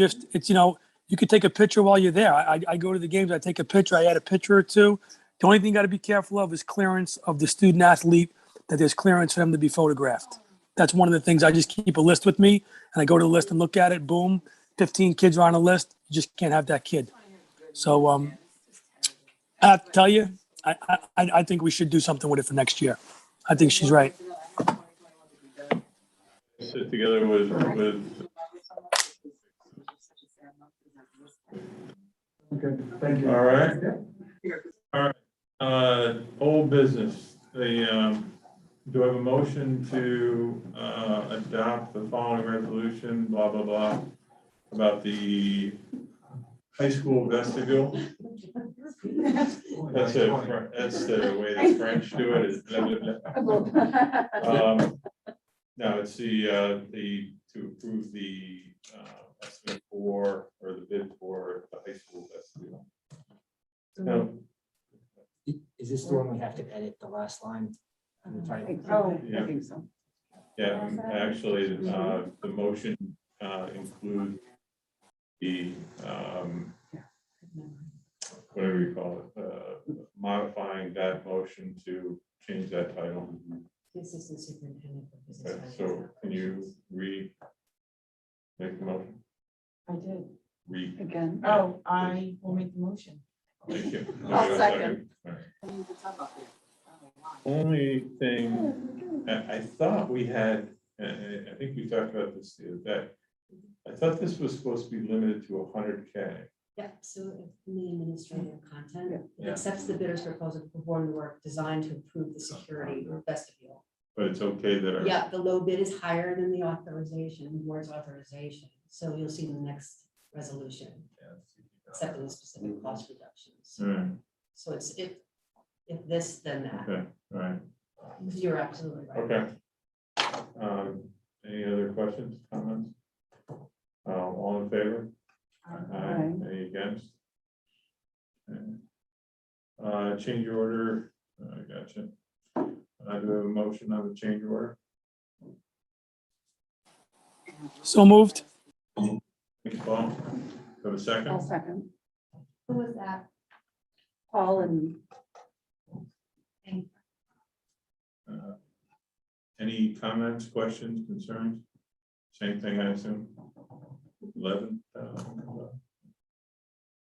S5: could take a picture while you're there. I go to the games, I take a picture, I add a picture or two. The only thing you got to be careful of is clearance of the student athlete, that there's clearance for them to be photographed. That's one of the things. I just keep a list with me, and I go to the list and look at it. Boom, 15 kids are on a list. You just can't have that kid. So I have to tell you, I think we should do something with it for next year. I think she's right.
S1: Sit together with.
S12: Okay, thank you.
S1: All right. All right, old business, do I have a motion to adopt the following resolution, blah, blah, blah, about the high school vestibule. That's the way the French do it, is blah, blah, blah. No, it's to approve the estimate for, or the bid for the high school vestibule. No,
S8: Is this the one we have to edit the last line? in the title?
S3: Oh,
S1: Yeah.
S3: I think so.
S1: yeah, actually, the motion includes the, whatever you call it, modifying that motion to change that title.
S7: The Assistant Superintendent for Business.
S1: Okay, so can you make the motion?
S2: I did.
S3: Again.
S2: Oh, I will make the motion.
S1: Thank you.
S3: I'll second.
S1: All right. Only thing, I thought we had, I think we talked about this the other day. I thought this was supposed to be limited to 100K.
S7: Yeah, so in the administrative content, it
S9: Yeah.
S7: accepts the bidder's proposal to perform the work designed to improve the security of vestibule.
S1: But it's okay that our.
S7: Yeah, the low bid is higher than the authorization, the board's authorization. So you'll see the next resolution, accepting the specific cost reductions.
S1: All right,
S7: So it's if this, then that.
S1: okay, all right,
S7: You're absolutely right.
S1: okay. Any other questions, comments? All in favor? Aye. Any against? Okay. Change order, I gotcha. Do I have a motion on the change order?
S5: So moved.
S1: Thank you, Paul. Have a
S3: I'll
S1: second?
S3: second.
S6: Who was that?
S3: Paul and
S1: Any comments, questions, concerns? Same thing, I assume? 11? All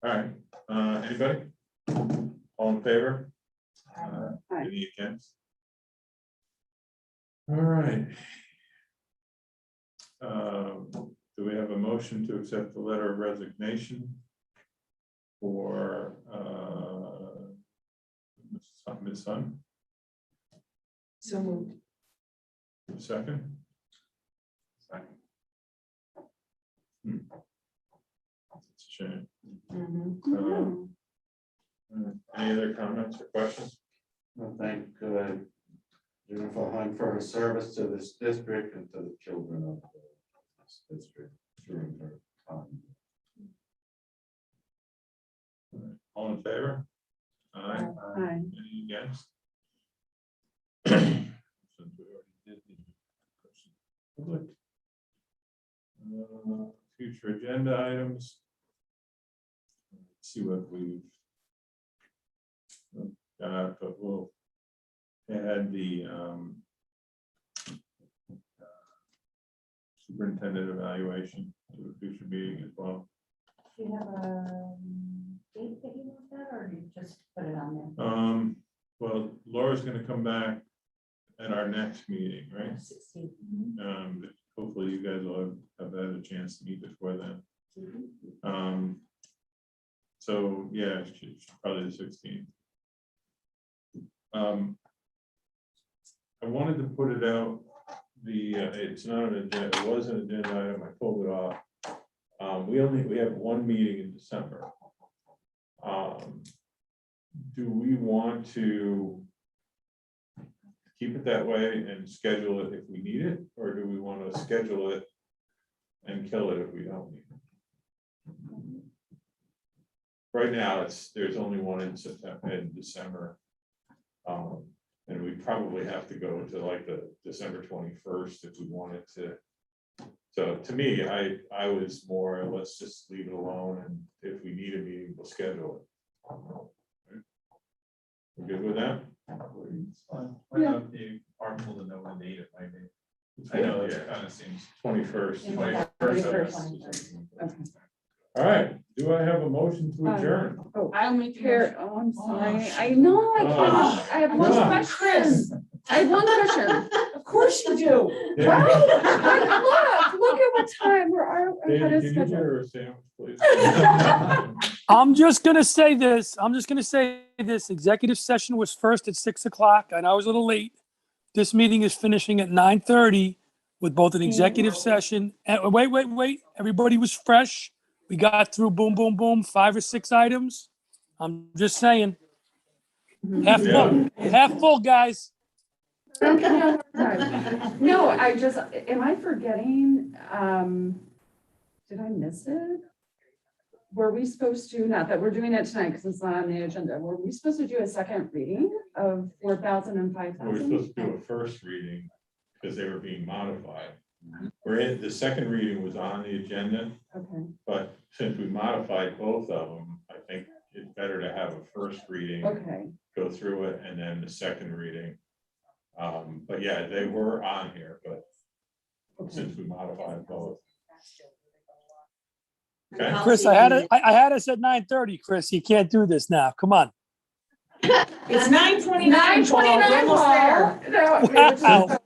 S1: right, anybody? All in favor?
S3: Aye.
S1: Any against? All right. Do we have a motion to accept the letter of resignation for Ms. Sun?
S2: So moved.
S1: Second? Second. It's a shame. Any other comments or questions?
S11: I thank Jennifer Hunt for her service to this district and to the children of this district during her time.
S1: All in favor? Aye.
S3: Aye.
S1: Any against? Since we already did the public. Future agenda items. Let's see what we've got, but we'll add the superintendent evaluation to the future meeting as well.
S6: Do you have a date that you want that, or you just put it on there?
S1: Well, Laura's gonna come back at our next meeting, right?
S7: 16.
S1: But hopefully you guys will have had a chance to meet before then. So yeah, probably the 16th. I wanted to put it out, it's not an agenda, it was an agenda item, I pulled it off. We have one meeting in December. Do we want to keep it that way and schedule it if we need it, or do we want to schedule it and kill it if we don't need it? Right now, there's only one in September and December. And we probably have to go to like the December 21st if we wanted to. So to me, I was more, let's just leave it alone, and if we need a meeting, we'll schedule it. We're good with that?
S9: It's fine. Why not the article to know when date it might be? I know it kind of seems.
S1: 21st.
S3: 21st.
S1: All right, do I have a motion to adjourn?
S2: I'll make the
S3: Here,
S2: motion.
S3: oh, I'm sorry. I know, I can't. I have one question. I have one question.
S2: Of course you do.
S3: Right? Look at what time we're ahead of
S1: David, can you
S3: schedule.
S1: order a sandwich, please?
S5: I'm just gonna say this, executive session was first at 6 o'clock, and I was a little late. This meeting is finishing at 9:30 with both an executive session, and wait, everybody was fresh. We got through boom, boom, boom, 5 or 6 items. I'm just saying. Half full, guys.
S3: Don't give me a hard time. No, am I forgetting, did I miss it? Were we supposed to, not that we're doing it tonight because it's not on the agenda, were we supposed to do a second reading of 4,000 and
S1: We were
S3: 5,000?
S1: supposed to do a first reading because they were being modified. The second reading was on the agenda,
S3: Okay,
S1: but since we modified both of them, I think it's better to have a first reading,
S3: okay,
S1: go through it, and then the second reading. But yeah, they were on here, but
S3: okay.
S1: since we modified both. Okay.
S5: Chris, I had us at 9:30, Chris. You can't do this now. Come on.
S2: It's 9:29, Paul. We're almost there.
S3: No, it was just-
S5: Wow.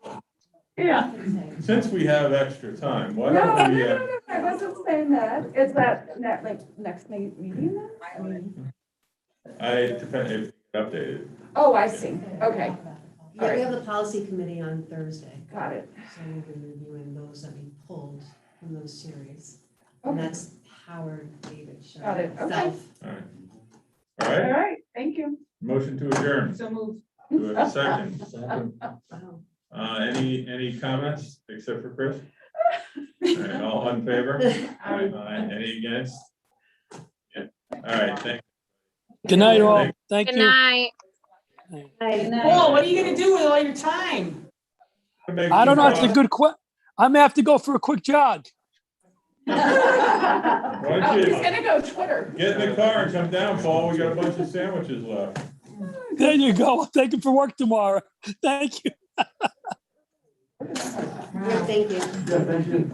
S3: Yeah.
S1: Since we have extra time, why
S3: No,
S1: don't we,
S3: no, I wasn't saying that. Is that next meeting then? I mean,
S1: it depends if it's updated.
S3: oh, I see. Okay,
S7: Yeah, we have the policy committee on Thursday,
S3: got it.
S7: so we've been reviewing those that we pulled from those series. And
S3: Okay.
S7: that's Howard, David, Shaw,
S3: Got it, okay.
S7: self.
S1: All right. All
S3: All
S1: right,
S3: right, thank you.
S1: motion to adjourn.
S2: So move.
S1: Do we have a second?
S7: Wow.
S1: Any comments except for Chris? All right, all in favor? Aye. Any against? Yeah. All right, thank
S5: Good night, all. Thank
S10: Good
S5: you.
S10: night.
S2: Paul, what are you gonna do with all your time?
S1: you.
S5: I don't know. It's a good I'm gonna have to go for a quick jog.
S1: Why
S3: Oh,
S1: don't
S3: he's
S1: you
S3: gonna go Twitter.
S1: get in the car and come down, Paul? We got a bunch of sandwiches left.
S5: There you go. I'll take it for work tomorrow. Thank you.
S7: Thank you.
S12: Yeah, thank you.